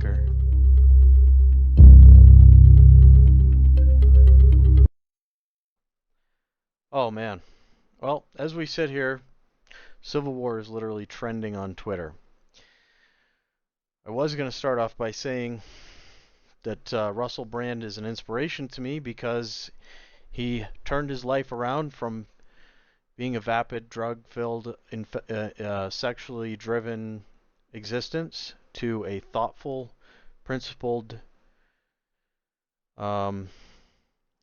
Tucker. Oh man. Well, as we sit here, Civil War is literally trending on Twitter. I was going to start off by saying that Russell Brand is an inspiration to me because he turned his life around from being a vapid, drug-filled, sexually driven existence to a thoughtful, principled um,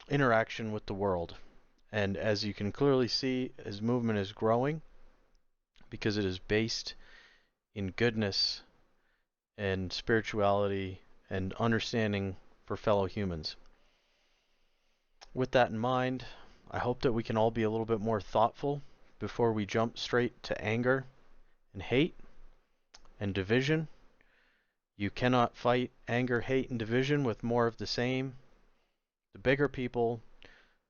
interaction with the world. And as you can clearly see, his movement is growing because it is based in goodness and spirituality and understanding for fellow humans. With that in mind, I hope that we can all be a little bit more thoughtful before we jump straight to anger and hate and division. You cannot fight anger, hate, and division with more of the same. The bigger people,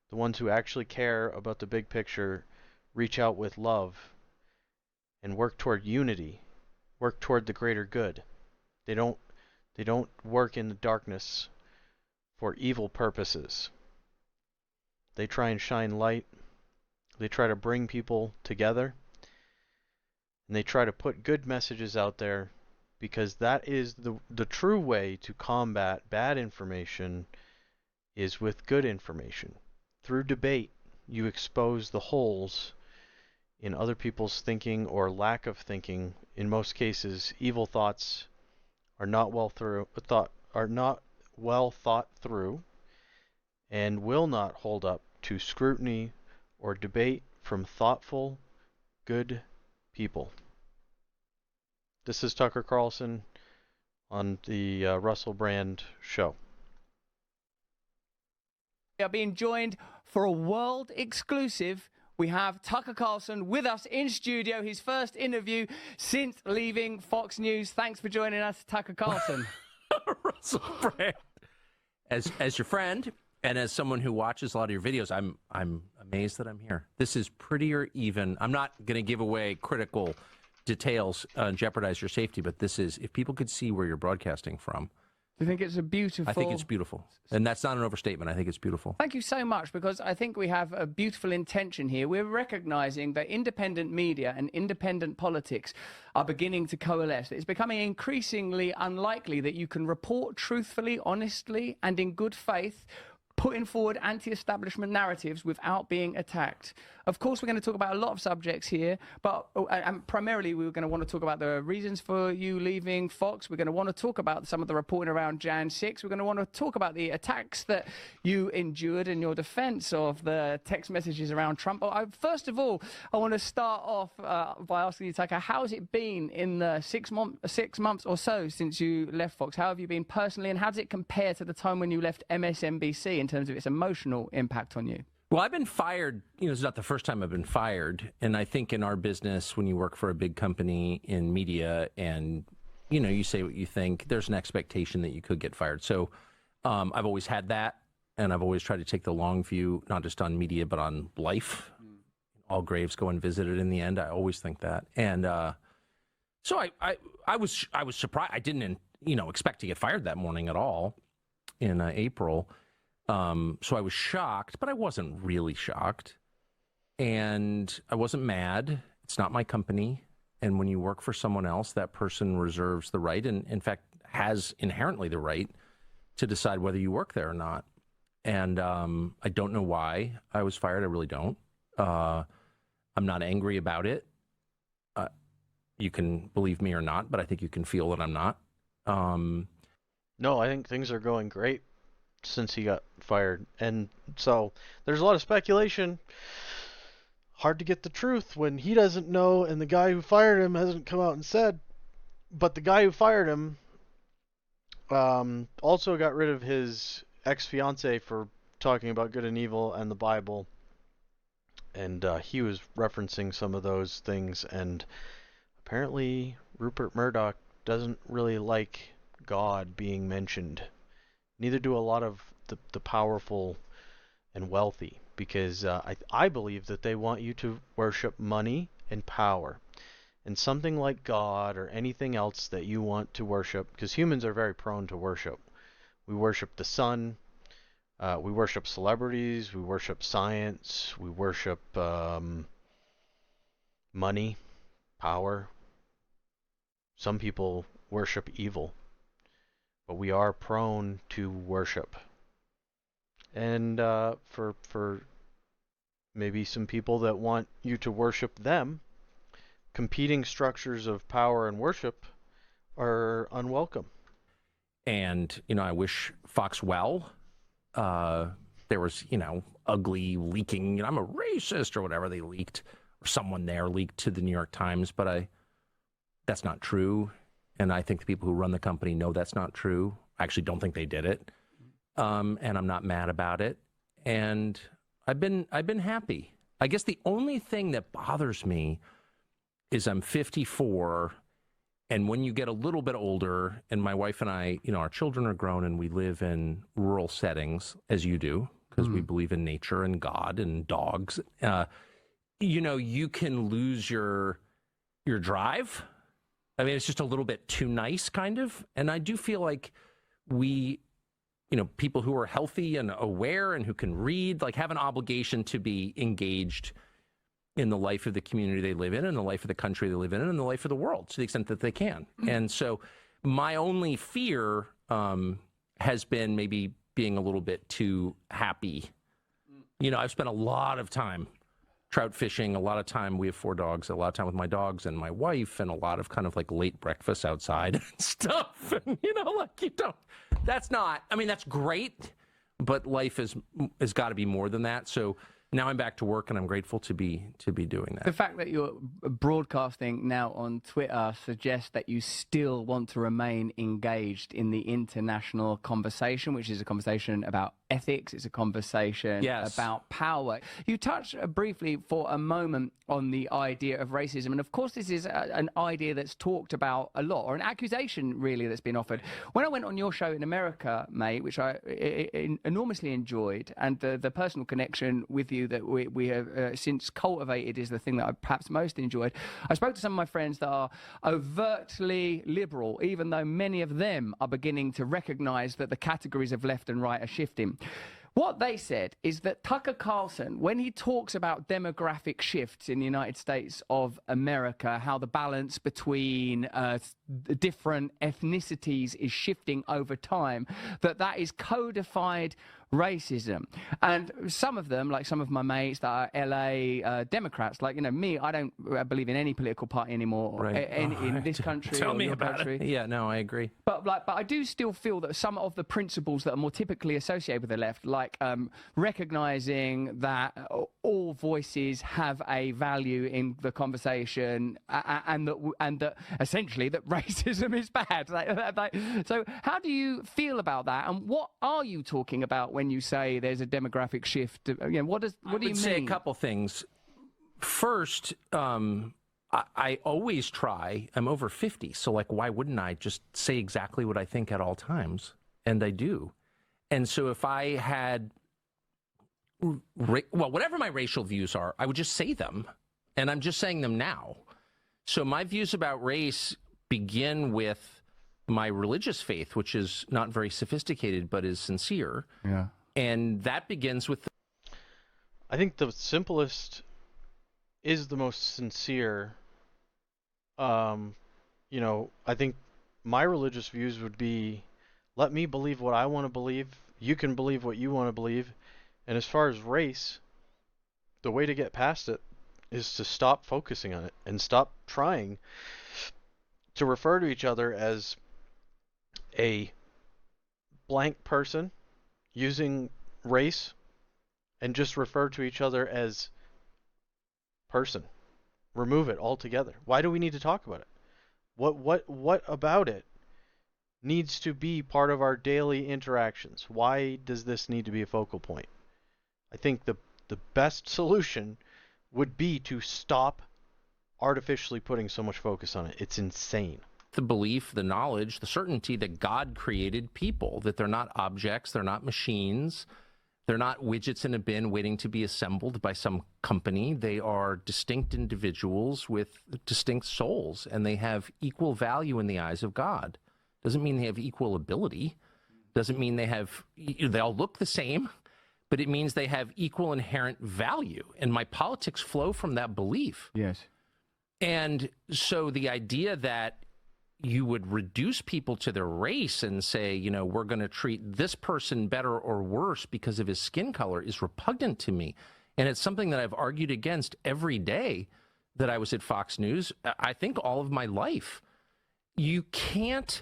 the ones who actually care about the big picture, reach out with love and work toward unity, work toward the greater good. They don't work in the darkness for evil purposes. They try and shine light. They try to bring people together. And they try to put good messages out there because that is the true way to combat bad information is with good information. Through debate, you expose the holes in other people's thinking or lack of thinking. In most cases, evil thoughts are not well thought through and will not hold up to scrutiny or debate from thoughtful, good people. This is Tucker Carlson on the Russell Brand Show. We are being joined for a world exclusive. We have Tucker Carlson with us in studio, his first interview since leaving Fox News. Thanks for joining us, Tucker Carlson. Russell Brand. As your friend and as someone who watches a lot of your videos, I'm amazed that I'm here. This is prettier even. I'm not going to give away critical details and jeopardize your safety, but this is, if people could see where you're broadcasting from. Do you think it's a beautiful... I think it's beautiful. And that's not an overstatement. I think it's beautiful. Thank you so much, because I think we have a beautiful intention here. We're recognizing that independent media and independent politics are beginning to coalesce. It's becoming increasingly unlikely that you can report truthfully, honestly, and in good faith, putting forward anti-establishment narratives without being attacked. Of course, we're going to talk about a lot of subjects here, but and primarily we're going to want to talk about the reasons for you leaving Fox. We're going to want to talk about some of the reporting around Jan 6. We're going to want to talk about the attacks that you endured in your defense of the text messages around Trump. First of all, I want to start off by asking you, Tucker, how has it been in the 6 months or so since you left Fox? How have you been personally, and how does it compare to the time when you left MSNBC in terms of its emotional impact on you? Well, I've been fired. It's not the first time I've been fired. And I think in our business, when you work for a big company in media and, you say what you think, there's an expectation that you could get fired. So I've always had that. And I've always tried to take the long view, not just on media, but on life. All graves go unvisited in the end. I always think that. And so I was surprised. I didn't, expect to get fired that morning at all in April. So I was shocked, but I wasn't really shocked. And I wasn't mad. It's not my company. And when you work for someone else, that person reserves the right, and in fact has inherently the right to decide whether you work there or not. And I don't know why I was fired. I really don't. I'm not angry about it. You can believe me or not, but I think you can feel that I'm not. No, I think things are going great since he got fired. And so there's a lot of speculation. Hard to get the truth when he doesn't know and the guy who fired him hasn't come out and said. But the guy who fired him also got rid of his ex-fiance for talking about good and evil and the Bible. And he was referencing some of those things. And apparently Rupert Murdoch doesn't really like God being mentioned. Neither do a lot of the powerful and wealthy, because I believe that they want you to worship money and power. and something like God or anything else that you want to worship, because humans are very prone to worship. We worship the sun, we worship celebrities, we worship science, we worship money, power. Some people worship evil, but we are prone to worship. And for maybe some people that want you to worship them, competing structures of power and worship are unwelcome. And, I wish Fox well. There was, ugly leaking, I'm a racist or whatever they leaked, or someone there leaked to the New York Times, but that's not true. And I think the people who run the company know that's not true. I actually don't think they did it. And I'm not mad about it. And I've been happy. I guess the only thing that bothers me is I'm 54, and when you get a little bit older, and my wife and I, our children are grown and we live in rural settings, as you do, because we believe in nature and God and dogs, you can lose your drive. I mean, it's just a little bit too nice, kind of. And I do feel like we, people who are healthy and aware and who can read, like, have an obligation to be engaged in the life of the community they live in, and the life of the country they live in, and the life of the world to the extent that they can. And so my only fear has been maybe being a little bit too happy. I've spent a lot of time trout fishing, a lot of time, we have 4 dogs, a lot of time with my dogs and my wife, and a lot of kind of like late breakfast outside and stuff. And, that's not, I mean, that's great, but life has got to be more than that. So now I'm back to work, and I'm grateful to be doing that. The fact that you're broadcasting now on Twitter suggests that you still want to remain engaged in the international conversation, which is a conversation about ethics. It's a conversation about power. You touched briefly for a moment on the idea of racism. And of course, this is an idea that's talked about a lot, or an accusation really that's been offered. When I went on your show in America, mate, which I enormously enjoyed, and the personal connection with you that we have since cultivated is the thing that I perhaps most enjoyed. I spoke to some of my friends that are overtly liberal, even though many of them are beginning to recognize that the categories of left and right are shifting. What they said is that Tucker Carlson, when he talks about demographic shifts in the United States of America, how the balance between different ethnicities is shifting over time, that is codified racism. And some of them, like some of my mates that are LA Democrats, like, me, I don't believe in any political party anymore in this country. Tell me your about country. it. Yeah, no, I agree. But I do still feel that some of the principles that are more typically associated with the left, like recognizing that all voices have a value in the conversation, and that essentially that racism is bad. So how do you feel about that? And what are you talking about when you say there's a demographic shift? What do you mean? Say a couple things. First, I always try. I'm over 50, so why wouldn't I just say exactly what I think at all times? And I do. And so if I had, whatever my racial views are, I would just say them. And I'm just saying them now. So my views about race begin with my religious faith, which is not very sophisticated, but is sincere. Yeah. And that begins with I think the simplest is the most sincere. I think my religious views would be, let me believe what I want to believe. You can believe what you want to believe. And as far as race, the way to get past it is to stop focusing on it and stop trying to refer to each other as a blank person using race, and just refer to each other as person. Remove it altogether. Why do we need to talk about it? What about it needs to be part of our daily interactions? Why does this need to be a focal point? I think the best solution would be to stop artificially putting so much focus on it. It's insane. The belief, the knowledge, the certainty that God created people, that they're not objects, they're not machines, They're not widgets in a bin waiting to be assembled by some company. They are distinct individuals with distinct souls, and they have equal value in the eyes of God. Doesn't mean they have equal ability. Doesn't mean they all look the same, but it means they have equal inherent value. And my politics flow from that belief. Yes. And so the idea that you would reduce people to their race and say, you know, we're going to treat this person better or worse because of his skin color is repugnant to me. And it's something that I've argued against every day that I was at Fox News, I think all of my life. You can't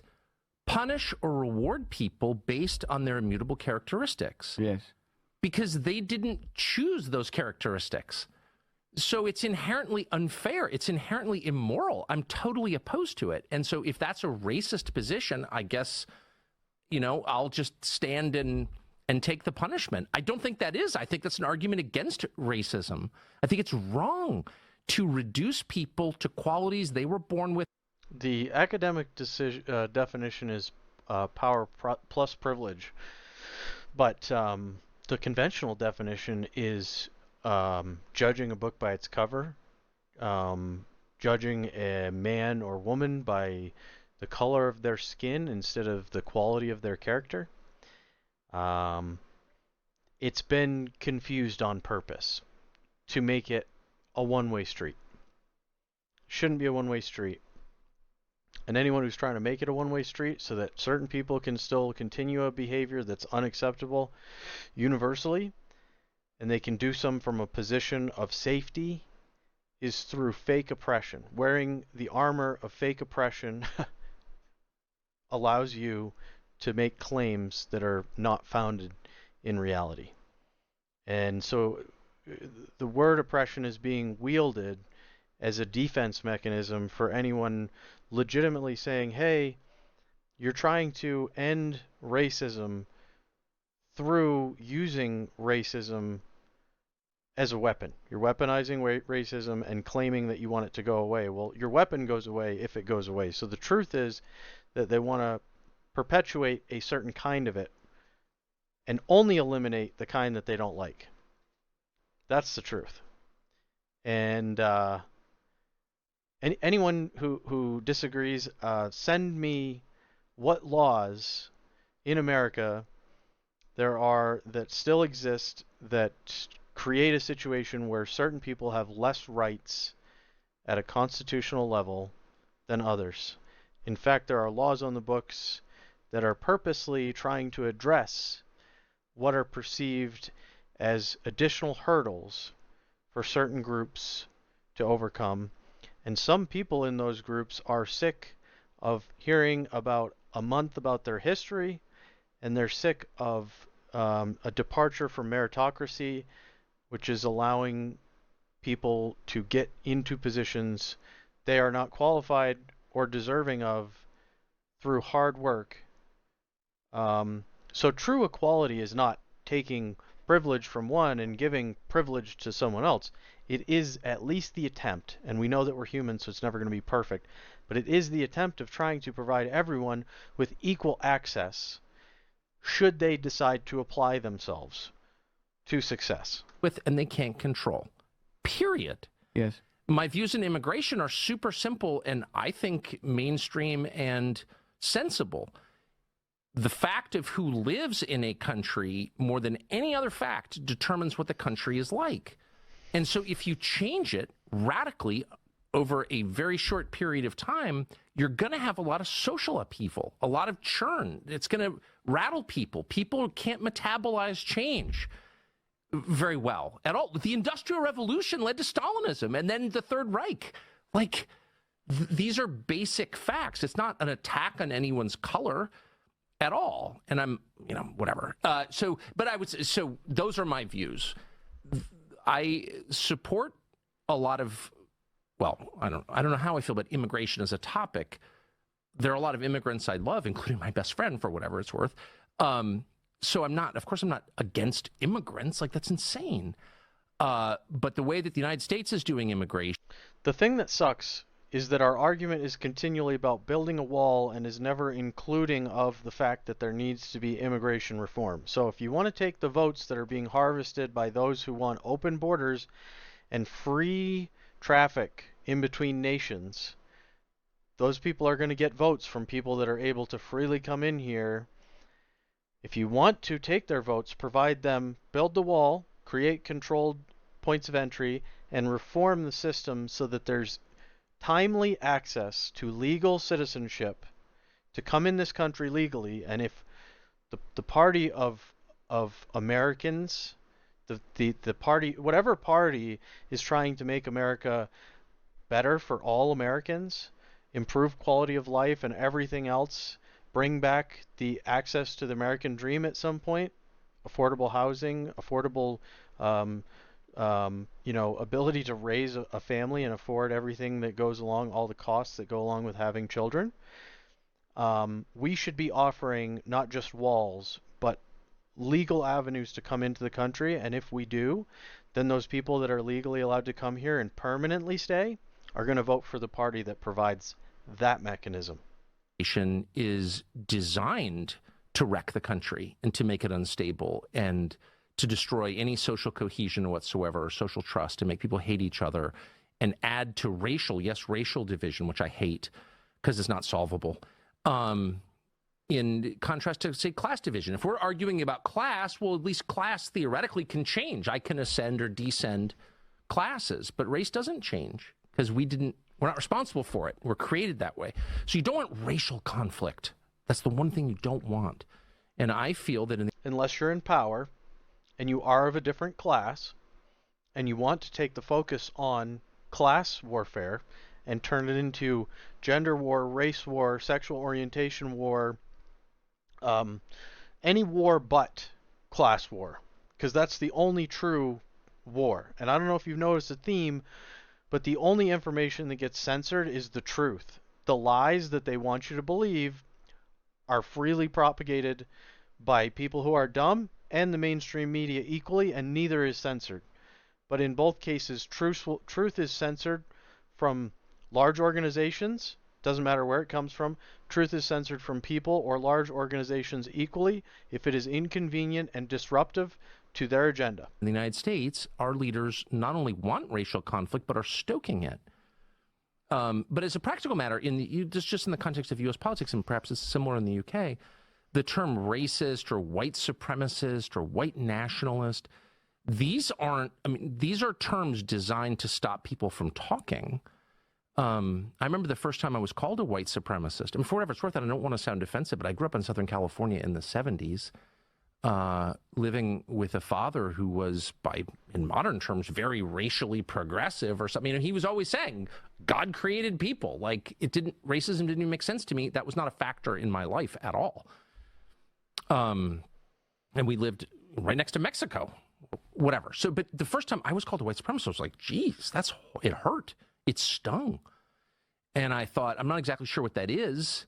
punish or reward people based on their immutable characteristics. Yes. Because they didn't choose those characteristics. So it's inherently unfair. It's inherently immoral. I'm totally opposed to it. And so if that's a racist position, I guess, you know, I'll just stand and take the punishment. I don't think that is. I think that's an argument against racism. I think it's wrong to reduce people to qualities they were born with. The academic definition is power plus privilege, but the conventional definition is judging a book by its cover, judging a man or woman by the color of their skin instead of the quality of their character. It's been confused on purpose to make it a one-way street. Shouldn't be a one-way street. And anyone who's trying to make it a one-way street so that certain people can still continue a behavior that's unacceptable universally, and they can do some from a position of safety, is through fake oppression. Wearing the armor of fake oppression allows you to make claims that are not founded in reality. And so the word oppression is being wielded as a defense mechanism for anyone legitimately saying, hey, you're trying to end racism through using racism as a weapon. You're weaponizing racism and claiming that you want it to go away. Well, your weapon goes away if it goes away. So the truth is that they want to perpetuate a certain kind of it and only eliminate the kind that they don't like. That's the truth. And anyone who disagrees, send me what laws in America there are that still exist that create a situation where certain people have less rights at a constitutional level than others. In fact, there are laws on the books that are purposely trying to address what are perceived as additional hurdles for certain groups to overcome. And some people in those groups are sick of hearing about a month about their history, and they're sick of a departure from meritocracy, which is allowing people to get into positions they are not qualified or deserving of through hard work. So true equality is not taking privilege from one and giving privilege to someone else. It is at least the attempt, and we know that we're human, so it's never going to be perfect, but it is the attempt of trying to provide everyone with equal access should they decide to apply themselves to success. And they can't control. Period. Yes. My views on immigration are super simple and I think mainstream and sensible. The fact of who lives in a country more than any other fact determines what the country is like. And so if you change it radically over a very short period of time, you're going to have a lot of social upheaval, a lot of churn. It's going to rattle people. People can't metabolize change very well at all. The Industrial Revolution led to Stalinism and then the Third Reich. Like, these are basic facts. It's not an attack on anyone's color at all. And I'm, whatever. So those are my views. I support a lot of, well, I don't know how I feel about immigration as a topic. There are a lot of immigrants I love, including my best friend, for whatever it's worth. So I'm not against immigrants. Like, that's insane. But the way that the United States is doing immigration. The thing that sucks is that our argument is continually about building a wall and is never including of the fact that there needs to be immigration reform. So if you want to take the votes that are being harvested by those who want open borders and free traffic in between nations, those people are going to get votes from people that are able to freely come in here. If you want to take their votes, provide them, build the wall, create controlled points of entry, and reform the system so that there's timely access to legal citizenship to come in this country legally. And if the party of Americans, the party, whatever party is trying to make America better for all Americans, improve quality of life and everything else, bring back the access to the American dream at some point, affordable housing, affordable ability to raise a family and afford everything that goes along, all the costs that go along with having children. We should be offering not just walls, but legal avenues to come into the country. And if we do, then those people that are legally allowed to come here and permanently stay are going to vote for the party that provides that mechanism. Is designed to wreck the country and to make it unstable and to destroy any social cohesion whatsoever or social trust, to make people hate each other and add to racial division, which I hate because it's not solvable. In contrast to, say, class division. If we're arguing about class, well, at least class theoretically can change. I can ascend or descend classes, but race doesn't change because we're not responsible for it. We're created that way. So you don't want racial conflict. That's the one thing you don't want. And I feel that unless you're in power and you are of a different class and you want to take the focus on class warfare and turn it into gender war, race war, sexual orientation war, any war but class war, because that's the only true war. And I don't know if you've noticed a theme, but the only information that gets censored is the truth. The lies that they want you to believe are freely propagated by people who are dumb and the mainstream media equally, and neither is censored. But in both cases, truth is censored from large organizations. Doesn't matter where it comes from. Truth is censored from people or large organizations equally if it is inconvenient and disruptive to their agenda. In the United States, our leaders not only want racial conflict, but are stoking it. But as a practical matter, just in the context of U.S. politics, and perhaps it's similar in the UK, the term racist or white supremacist or white nationalist, these are terms designed to stop people from talking. I remember the first time I was called a white supremacist. And for whatever it's worth, I don't want to sound defensive, but I grew up in Southern California in the 70s. Living with a father who was, in modern terms, very racially progressive or something. He was always saying, God created people. Racism didn't even make sense to me. That was not a factor in my life at all. And we lived right next to Mexico, whatever. So, but the first time I was called a white supremacist, I was like, geez, it hurt. It stung. And I thought, I'm not exactly sure what that is,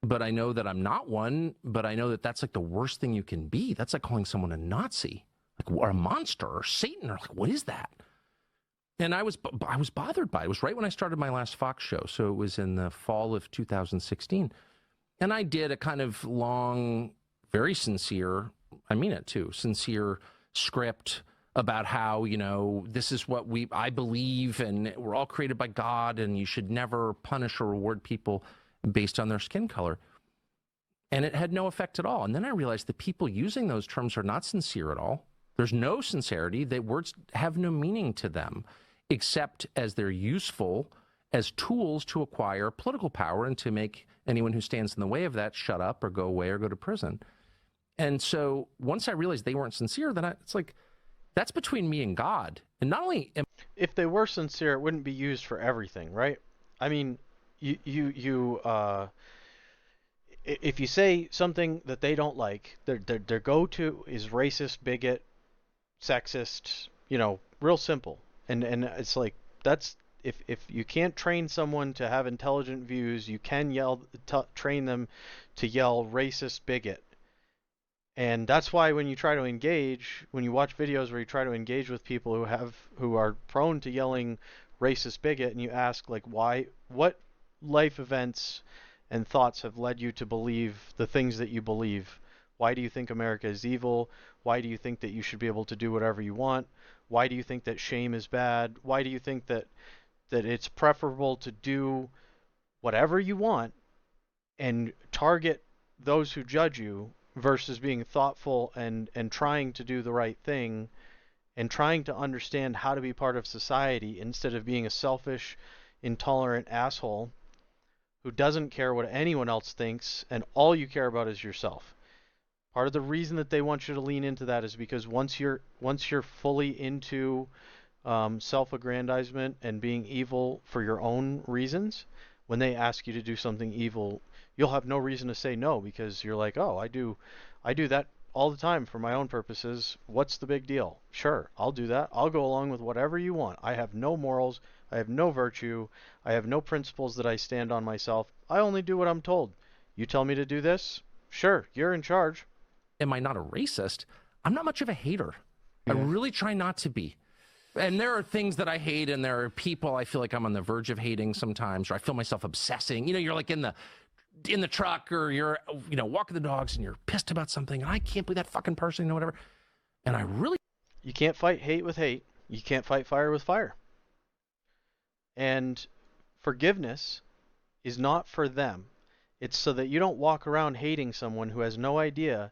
but I know that I'm not one, but I know that that's like the worst thing you can be. That's like calling someone a Nazi, or a monster, or Satan, or what is that? And I was bothered by it. It was right when I started my last Fox show, so it was in the fall of 2016. And I did a kind of long, very sincere, I mean it too, sincere script about how, this is what I believe, and we're all created by God, and you should never punish or reward people based on their skin color. And it had no effect at all. And then I realized the people using those terms are not sincere at all. There's no sincerity. The words have no meaning to them, except as they're useful as tools to acquire political power and to make anyone who stands in the way of that shut up or go away or go to prison. And so once I realized they weren't sincere, then it's like, that's between me and God. And not only if they were sincere, it wouldn't be used for everything, right? I mean, if you say something that they don't like, their go-to is racist, bigot, sexist, real simple. And it's like, that's, if you can't train someone to have intelligent views, you can train them to yell racist, bigot. And that's why when you try to engage, when you watch videos where you try to engage with people who are prone to yelling racist bigot and you ask, like, why, what life events and thoughts have led you to believe the things that you believe? Why do you think America is evil? Why do you think that you should be able to do whatever you want? Why do you think that shame is bad? Why do you think that it's preferable to do whatever you want and target those who judge you versus being thoughtful and trying to do the right thing and trying to understand how to be part of society instead of being a selfish, intolerant asshole who doesn't care what anyone else thinks and all you care about is yourself? Part of the reason that they want you to lean into that is because once you're fully into self-aggrandizement and being evil for your own reasons, when they ask you to do something evil, you'll have no reason to say no because you're like, oh, I do that all the time for my own purposes. What's the big deal? Sure, I'll do that. I'll go along with whatever you want. I have no morals. I have no virtue. I have no principles that I stand on myself. I only do what I'm told. You tell me to do this? Sure, you're in charge. Am I not a racist? I'm not much of a hater. I really try not to be. And there are things that I hate, and there are people I feel like I'm on the verge of hating sometimes, or I feel myself obsessing. You know, you're like in the truck, or you're, you know, walking the dogs, and you're pissed about something, and I can't believe that fucking person, you know, whatever. And I really... You can't fight hate with hate. You can't fight fire with fire. And forgiveness is not for them. It's so that you don't walk around hating someone who has no idea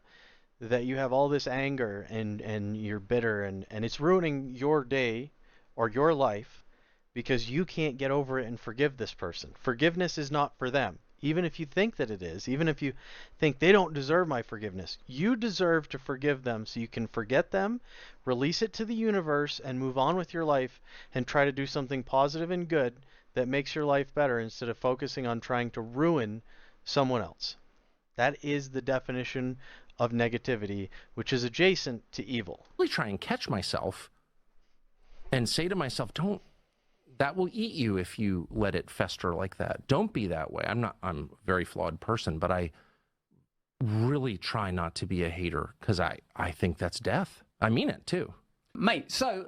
that you have all this anger and you're bitter and it's ruining your day or your life because you can't get over it and forgive this person. Forgiveness is not for them. Even if you think that it is, even if you think they don't deserve my forgiveness, you deserve to forgive them so you can forget them, release it to the universe, and move on with your life and try to do something positive and good that makes your life better instead of focusing on trying to ruin someone else. That is the definition of negativity, which is adjacent to evil. really try and catch myself and say to myself, that will eat you if you let it fester like that. Don't be that way. I'm a very flawed person, but I really try not to be a hater because I think that's death. I mean it too. Mate, so,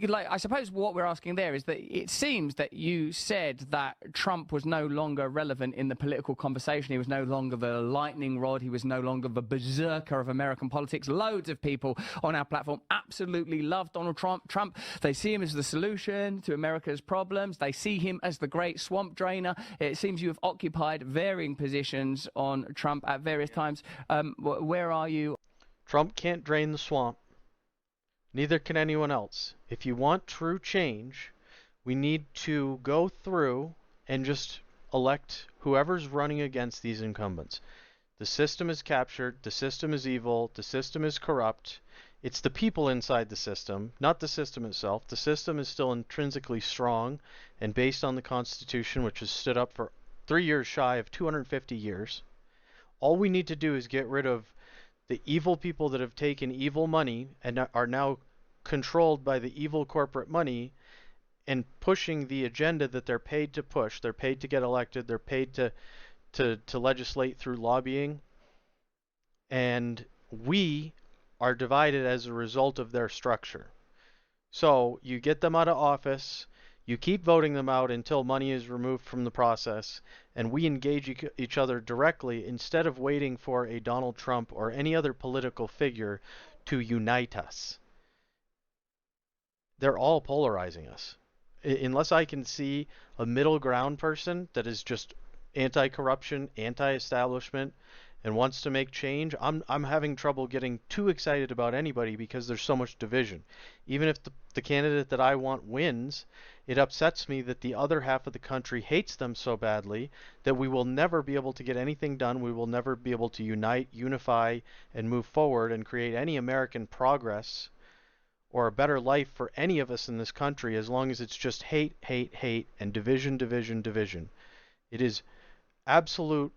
like, I suppose what we're asking there is that it seems that you said that Trump was no longer relevant in the political conversation. He was no longer the lightning rod. He was no longer the berserker of American politics. Loads of people on our platform absolutely love Donald Trump. They see him as the solution to America's problems. They see him as the great swamp drainer. It seems you have occupied varying positions on Trump at various times. Where are you? Trump can't drain the swamp. Neither can anyone else. If you want true change, we need to go through and just elect whoever's running against these incumbents. The system is captured. The system is evil. The system is corrupt. It's the people inside the system, not the system itself. The system is still intrinsically strong and based on the Constitution, which has stood up for 3 years shy of 250 years. All we need to do is get rid of the evil people that have taken evil money and are now controlled by the evil corporate money and pushing the agenda that they're paid to push. They're paid to get elected. They're paid to legislate through lobbying. And we are divided as a result of their structure. So you get them out of office. You keep voting them out until money is removed from the process, and we engage each other directly instead of waiting for a Donald Trump or any other political figure to unite us. They're all polarizing us. Unless I can see a middle ground person that is just anti-corruption, anti-establishment, and wants to make change, I'm having trouble getting too excited about anybody because there's so much division. Even if the candidate that I want wins, it upsets me that the other half of the country hates them so badly that we will never be able to get anything done. We will never be able to unify, and move forward and create any American progress or a better life for any of us in this country as long as it's just hate, hate, hate, and division, division, division. It is absolute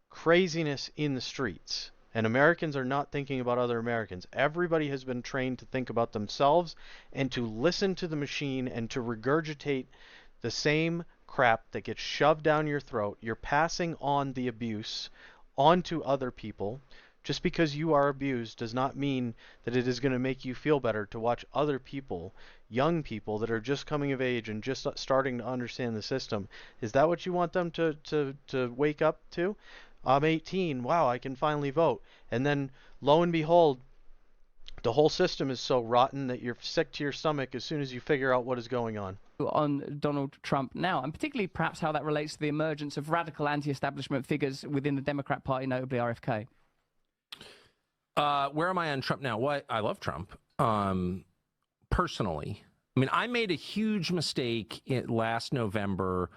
craziness in the streets, and Americans are not thinking about other Americans. Everybody has been trained to think about themselves and to listen to the machine and to regurgitate the same crap that gets shoved down your throat. You're passing on the abuse onto other people, Just because you are abused does not mean that it is going to make you feel better to watch other people, young people that are just coming of age and just starting to understand the system. Is that what you want them to wake up to? I'm 18. Wow, I can finally vote. And then lo and behold, the whole system is so rotten that you're sick to your stomach as soon as you figure out what is going on. On Donald Trump now, and particularly perhaps how that relates to the emergence of radical anti-establishment figures within the Democrat Party, notably RFK. Where am I on Trump now? Well, I love Trump. Personally, I mean, I made a huge mistake last November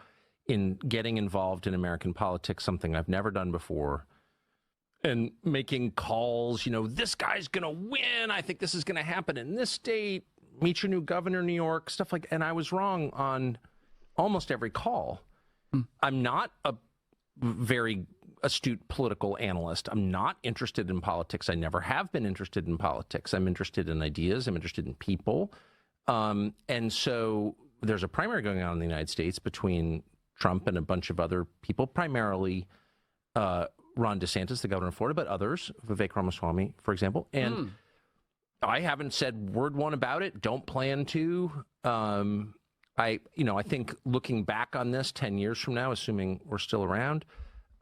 in getting involved in American politics, something I've never done before, and making calls, this guy's going to win. I think this is going to happen in this state. Meet your new governor, New York, stuff like that. And I was wrong on almost every call. I'm not a very astute political analyst. I'm not interested in politics. I never have been interested in politics. I'm interested in ideas. I'm interested in people. And so there's a primary going on in the United States between Trump and a bunch of other people, primarily Ron DeSantis, the governor of Florida, but others, Vivek Ramaswamy, for example. And I haven't said word one about it. Don't plan to. I think looking back on this 10 years from now, assuming we're still around,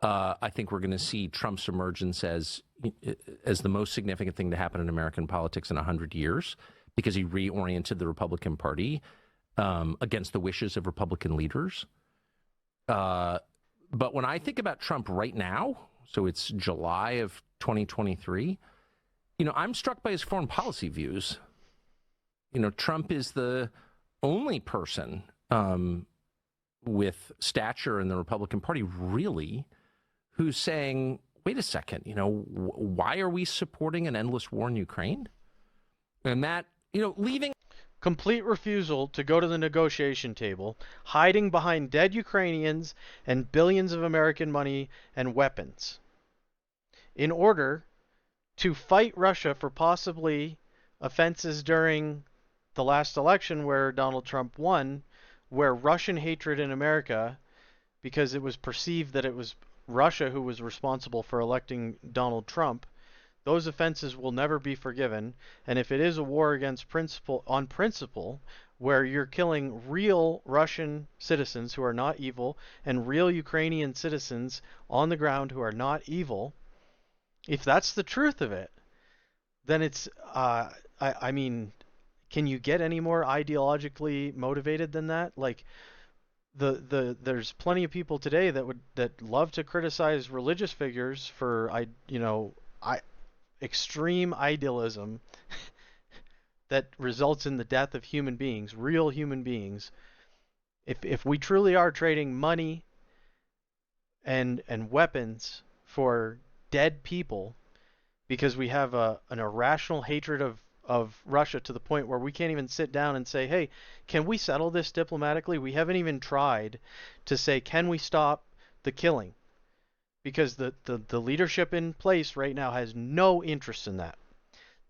I think we're going to see Trump's emergence as the most significant thing to happen in American politics in 100 years, because he reoriented the Republican Party against the wishes of Republican leaders. But when I think about Trump right now, so it's July of 2023, I'm struck by his foreign policy views. Trump is the only person with stature in the Republican Party, really, who's saying, wait a second, why are we supporting an endless war in Ukraine? And that, leaving... Complete refusal to go to the negotiation table, hiding behind dead Ukrainians and billions of American money and weapons, in order to fight Russia for possibly offenses during the last election where Donald Trump won, where Russian hatred in America, because it was perceived that it was Russia who was responsible for electing Donald Trump, those offenses will never be forgiven. And if it is a war against principle, where you're killing real Russian citizens who are not evil and real Ukrainian citizens on the ground who are not evil, if that's the truth of it, then it's, I mean, can you get any more ideologically motivated than that? Like, there's plenty of people today that love to criticize religious figures for extreme idealism that results in the death of human beings, real human beings. If we truly are trading money and weapons for dead people because we have an irrational hatred of Russia to the point where we can't even sit down and say, hey, can we settle this diplomatically? We haven't even tried to say, can we stop the killing? Because the leadership in place right now has no interest in that.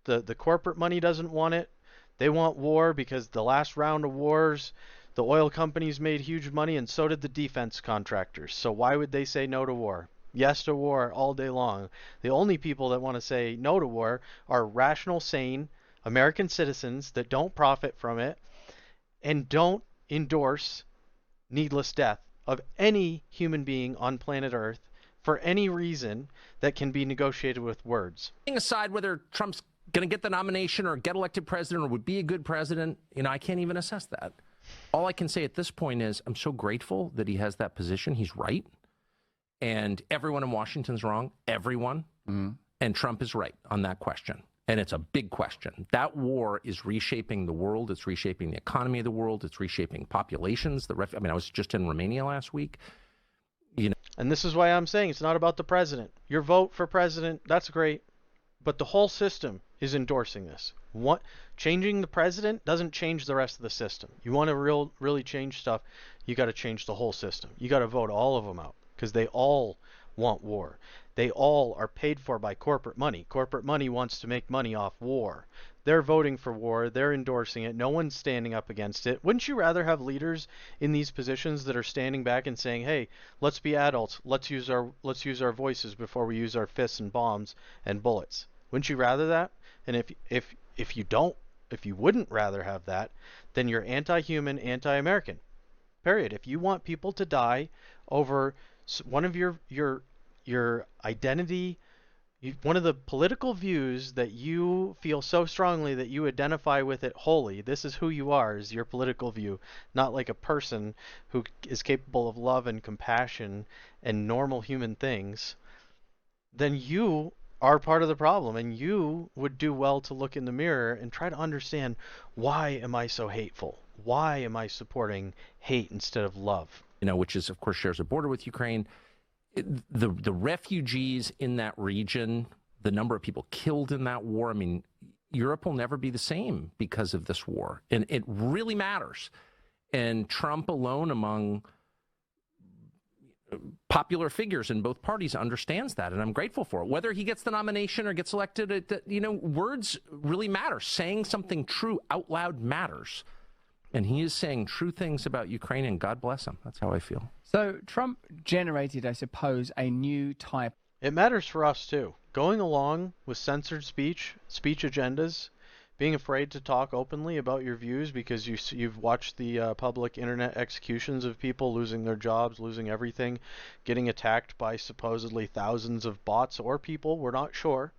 The corporate money doesn't want it. They want war because the last round of wars, the oil companies made huge money and so did the defense contractors. So why would they say no to war? Yes to war all day long. The only people that want to say no to war are rational, sane American citizens that don't profit from it and don't endorse needless death of any human being on planet Earth for any reason that can be negotiated with words. Aside whether Trump's going to get the nomination or get elected president or would be a good president, I can't even assess that. All I can say at this point is I'm so grateful that he has that position. He's right. And everyone in Washington's wrong. Everyone. And Trump is right on that question. And it's a big question. That war is reshaping the world. It's reshaping the economy of the world. It's reshaping populations. I was just in Romania last week. And this is why I'm saying it's not about the president. Your vote for president, that's great. But the whole system is endorsing this. Changing the president doesn't change the rest of the system. You want to really change stuff, you got to change the whole system. You got to vote all of them out because they all want war. They all are paid for by corporate money. Corporate money wants to make money off war. They're voting for war. They're endorsing it. No one's standing up against it. Wouldn't you rather have leaders in these positions that are standing back and saying, "Hey, let's be adults. Let's use our voices before we use our fists and bombs and bullets"? Wouldn't you rather that? And if you wouldn't rather have that, then you're anti-human, anti-American. Period. If you want people to die over one of your identity, one of the political views that you feel so strongly that you identify with it wholly, this is who you are, is your political view, not like a person who is capable of love and compassion and normal human things, then you are part of the problem, and you would do well to look in the mirror and try to understand, why am I so hateful? Why am I supporting hate instead of love? Which is, of course, shares a border with Ukraine. The refugees in that region, the number of people killed in that war, I mean, Europe will never be the same because of this war. And it really matters. And Trump alone among popular figures in both parties understands that, and I'm grateful for it. Whether he gets the nomination or gets elected, words really matter. Saying something true out loud matters. And he is saying true things about Ukraine, and God bless him. That's how I feel. So Trump generated, I suppose, a new type. It matters for us, too. Going along with censored speech agendas, being afraid to talk openly about your views because you've watched the public internet executions of people losing their jobs, losing everything, getting attacked by supposedly thousands of bots or people, we're not sure.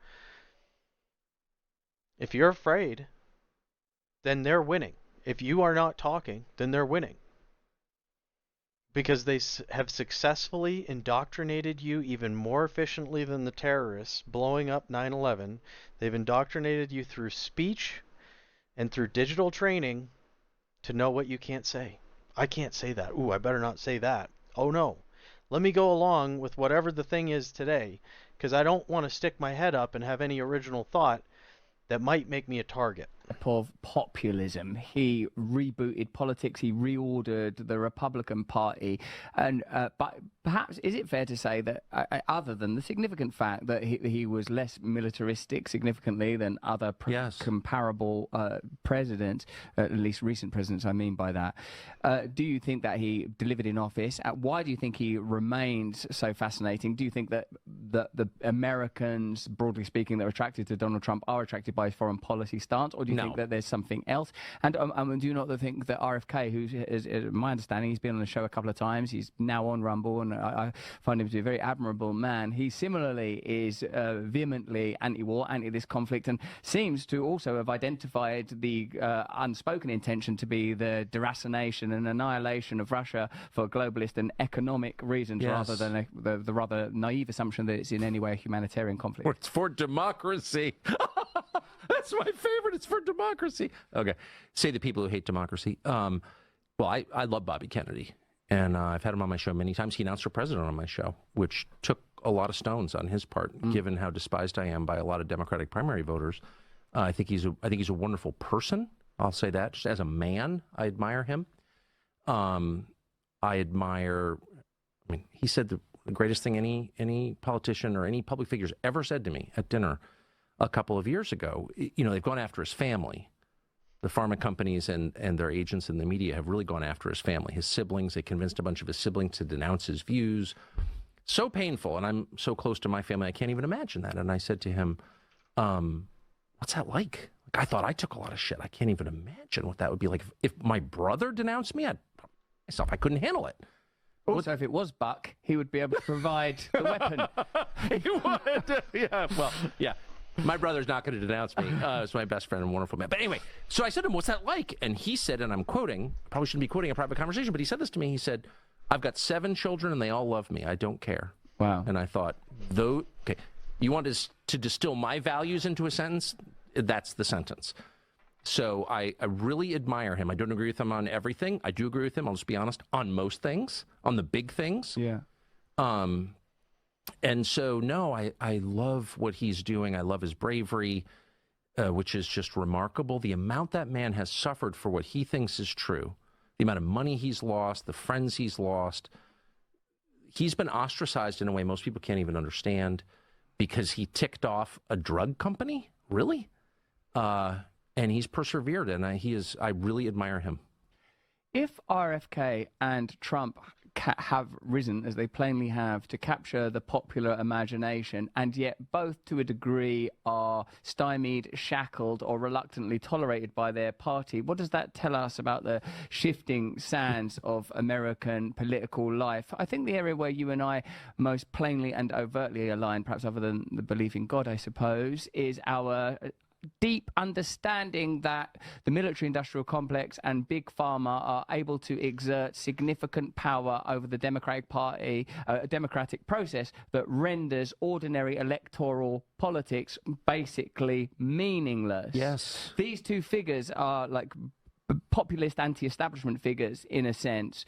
If you're afraid, then they're winning. If you are not talking, then they're winning. Because they have successfully indoctrinated you even more efficiently than the terrorists blowing up 9/11. They've indoctrinated you through speech and through digital training to know what you can't say. I can't say that. Ooh, I better not say that. Oh no. Let me go along with whatever the thing is today, because I don't want to stick my head up and have any original thought that might make me a target. Of populism. He rebooted politics. He reordered the Republican Party. And but perhaps is it fair to say that other than the significant fact that he was less militaristic significantly than other comparable presidents, at least recent presidents, I mean by that, do you think that he delivered in office? Why do you think he remains so fascinating? Do you think that the Americans, broadly speaking, that are attracted to Donald Trump are attracted by his foreign policy stance, or do you think that there's something else? And do you not think that RFK, who is my understanding, he's been on the show a couple of times, he's now on Rumble, and I find him to be a very admirable man. He similarly is vehemently anti-war, anti this conflict, and seems to also have identified the unspoken intention to be the deracination and annihilation of Russia for globalist and economic reasons, rather than the rather naive assumption that it's in any way a humanitarian conflict. It's for democracy. That's my favorite. It's for democracy. Okay. Say the people who hate democracy. Well, I love Bobby Kennedy, and I've had him on my show many times. He announced for president on my show, which took a lot of stones on his part, given how despised I am by a lot of Democratic primary voters. I think he's a wonderful person. I'll say that. Just as a man, I admire him. I mean, he said the greatest thing any politician or any public figure's ever said to me at dinner a couple of years ago. They've gone after his family. The pharma companies and their agents in the media have really gone after his family, his siblings. They convinced a bunch of his siblings to denounce his views. So painful. And I'm so close to my family, I can't even imagine that. And I said to him, what's that like? I thought I took a lot of shit. I can't even imagine what that would be like. If my brother denounced me, I couldn't handle it. Also, if it was Buck, he would be able to provide the weapon. He would. Yeah. Well, yeah. My brother's not going to denounce me. It's my best friend and wonderful man. But anyway, so I said to him, what's that like? And he said, and I'm quoting, I probably shouldn't be quoting a private conversation, but he said this to me. He said, I've got 7 children and they all love me. I don't care. Wow. And I thought, okay, you want to distill my values into a sentence? That's the sentence. So I really admire him. I don't agree with him on everything. I do agree with him, I'll just be honest, on most things, on the big things. Yeah. And so, no, I love what he's doing. I love his bravery, which is just remarkable. The amount that man has suffered for what he thinks is true, the amount of money he's lost, the friends he's lost, he's been ostracized in a way most people can't even understand because he ticked off a drug company. Really? And he's persevered, and I really admire him. If RFK and Trump have risen, as they plainly have, to capture the popular imagination, and yet both to a degree are stymied, shackled, or reluctantly tolerated by their party, what does that tell us about the shifting sands of American political life? I think the area where you and I most plainly and overtly align, perhaps other than the belief in God, I suppose, is our deep understanding that the military-industrial complex and big pharma are able to exert significant power over the Democratic Party, a democratic process that renders ordinary electoral politics basically meaningless. Yes. These two figures are like populist anti-establishment figures in a sense.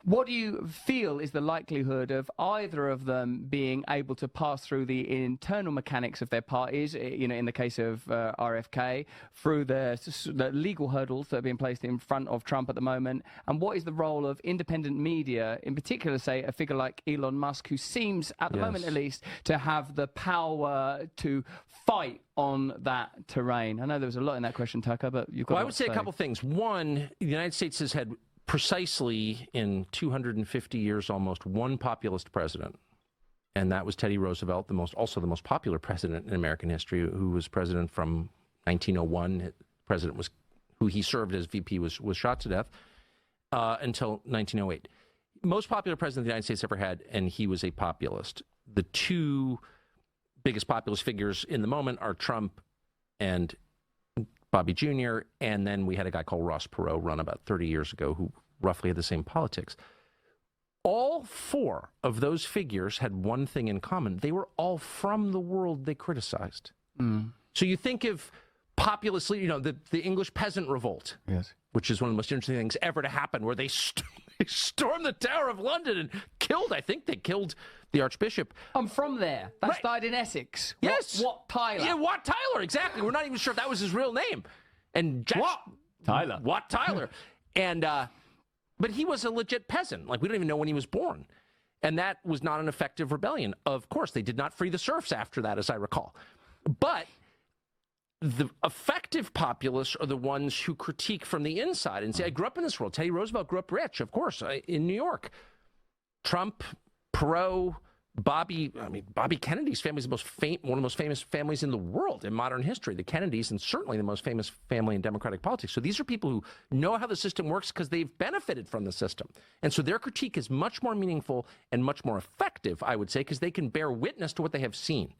What do you feel is the likelihood of either of them being able to pass through the internal mechanics of their parties, in the case of RFK, through the legal hurdles that are being placed in front of Trump at the moment? And what is the role of independent media, in particular, say, a figure like Elon Musk, who seems, at the moment at least, to have the power to fight on that terrain? I know there was a lot in that question, Tucker, but you've got Well, I would say a couple things. One, the United States has had precisely in 250 years almost one populist president, and that was Teddy Roosevelt, also the most popular president in American history, who was president from 1901. President was who he served as VP was shot to death until 1908. Most popular president the United States ever had, and he was a populist. The two biggest populist figures in the moment are Trump and Bobby Jr., and then we had a guy called Ross Perot run about 30 years ago who roughly had the same politics. All four of those figures had one thing in common. They were all from the world they criticized. So you think of populist, the English peasant revolt, Yes. which is one of the most interesting things ever to happen, where they stormed the Tower of London and I think they killed the Archbishop. I'm from there. That Right. started in Essex. Yes. Wat Tyler. Yeah, Wat Tyler, exactly. We're not even sure if that was his real name. And Wat Tyler. Wat Tyler. And, but he was a legit peasant. Like, we don't even know when he was born. And that was not an effective rebellion. Of course, they did not free the serfs after that, as I recall. But the effective populists are the ones who critique from the inside and say, I grew up in this world. Teddy Roosevelt grew up rich, of course, in New York. Trump, Perot, Bobby Kennedy's family is one of the most famous families in the world in modern history. The Kennedys, and certainly the most famous family in Democratic politics. So these are people who know how the system works because they've benefited from the system. And so their critique is much more meaningful and much more effective, I would say, because they can bear witness to what they have seen.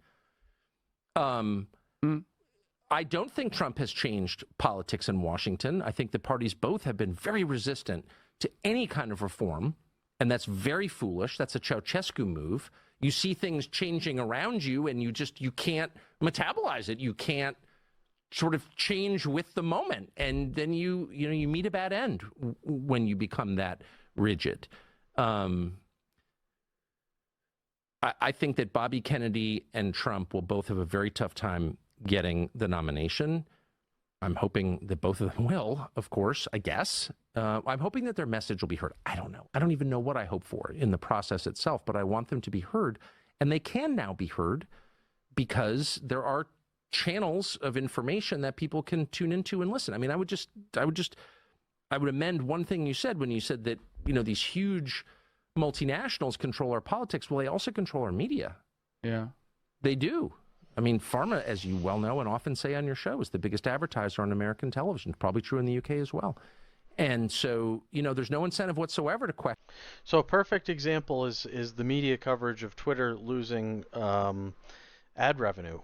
I don't think Trump has changed politics in Washington. I think the parties both have been very resistant to any kind of reform, and that's very foolish. That's a Ceausescu move. You see things changing around you, and you can't metabolize it. You can't sort of change with the moment, and then you meet a bad end when you become that rigid. I think that Bobby Kennedy and Trump will both have a very tough time getting the nomination. I'm hoping that both of them will, of course, I guess. I'm hoping that their message will be heard. I don't know. I don't even know what I hope for in the process itself, but I want them to be heard. And they can now be heard because there are channels of information that people can tune into and listen. I mean, I would amend one thing you said when you said that, these huge multinationals control our politics. Well, they also control our media. Yeah. They do. I mean, pharma, as you well know and often say on your show, is the biggest advertiser on American television. Probably true in the UK as well. And so, there's no incentive whatsoever to question. So a perfect example is the media coverage of Twitter losing ad revenue.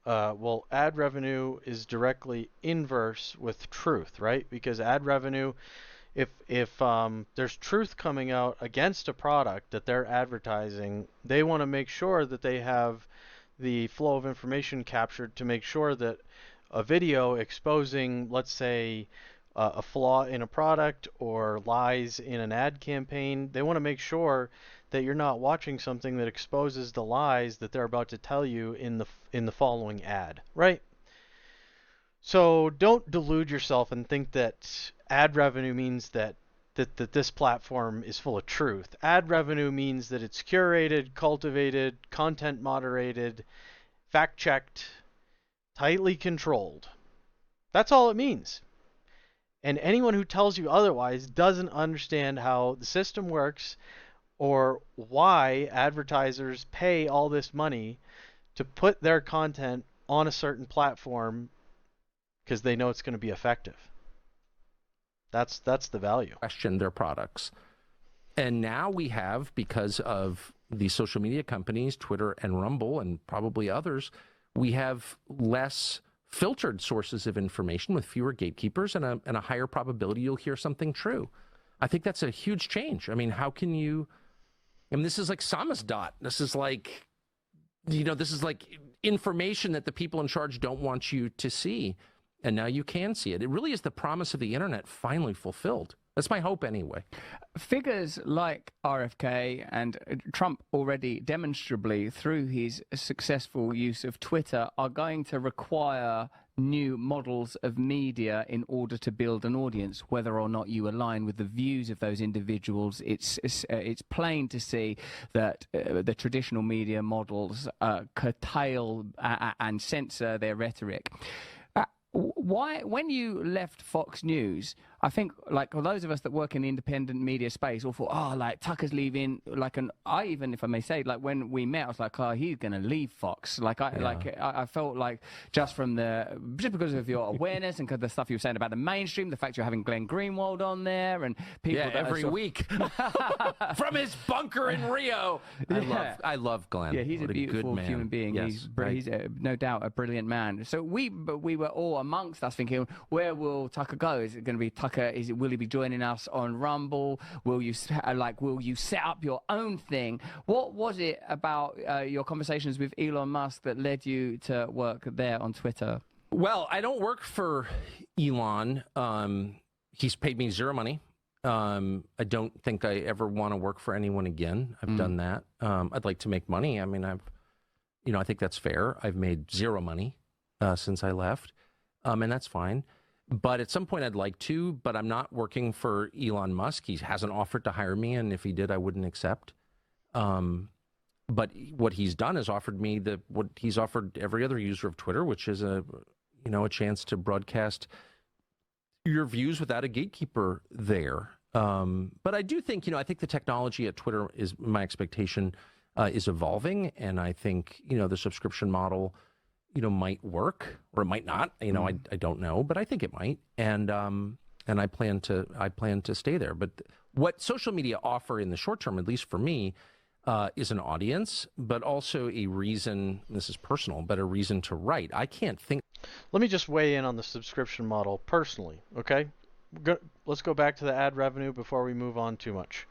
Well, ad revenue is directly inverse with truth, right? Because ad revenue, if there's truth coming out against a product that they're advertising, they want to make sure that they have the flow of information captured to make sure that a video exposing, let's say, a flaw in a product or lies in an ad campaign, they want to make sure that you're not watching something that exposes the lies that they're about to tell you in the following ad, right? So don't delude yourself and think that ad revenue means that that this platform is full of truth. Ad revenue means that it's curated, cultivated, content moderated, fact-checked, tightly controlled. That's all it means. And anyone who tells you otherwise doesn't understand how the system works or why advertisers pay all this money to put their content on a certain platform because they know it's going to be effective. That's the value. Question their products. And now we have, because of the social media companies, Twitter and Rumble and probably others, we have less filtered sources of information with fewer gatekeepers and a higher probability you'll hear something true. I think that's a huge change. I mean, how can you... I mean, this is like samizdat. This is like, this is like information that the people in charge don't want you to see. And now you can see it. It really is the promise of the internet finally fulfilled. That's my hope anyway. Figures like RFK and Trump already demonstrably through his successful use of Twitter are going to require new models of media in order to build an audience, whether or not you align with the views of those individuals. It's plain to see that the traditional media models curtail and censor their rhetoric. Why, when you left Fox News, I think, like, for those of us that work in the independent media space, all thought, oh, like, Tucker's leaving, I even, if I may say, like, when we met, I was like, oh, he's going to leave Fox. I felt like just because of your awareness and because of the stuff you were saying about the mainstream, the fact you're having Glenn Greenwald on there and people every week from his bunker in Rio. I love Glenn. Yeah, he's a beautiful good human being. Yes, he's no doubt a brilliant man. So we were all amongst us thinking, where will Tucker go? Is it going to be Tucker? Will he be joining us on Rumble? Will you set up your own thing? What was it about your conversations with Elon Musk that led you to work there on Twitter? Well, I don't work for Elon. He's paid me zero money. I don't think I ever want to work for anyone again. I've done that. I'd like to make money. I mean, I think that's fair. I've made zero money since I left. And that's fine. But at some point I'd like to, but I'm not working for Elon Musk. He hasn't offered to hire me, and if he did, I wouldn't accept. But what he's done is offered me what he's offered every other user of Twitter, which is a chance to broadcast your views without a gatekeeper there. But I do think, I think the technology at Twitter is, my expectation, is evolving, and I think, the subscription model might work, or it might not. I don't know, but I think it might. And I plan to stay there. But what social media offer in the short term, at least for me, is an audience, but also a reason. This is personal, but a reason to write. I can't think. Let me just weigh in on the subscription model personally. Okay, let's go back to the ad revenue before we move on too much.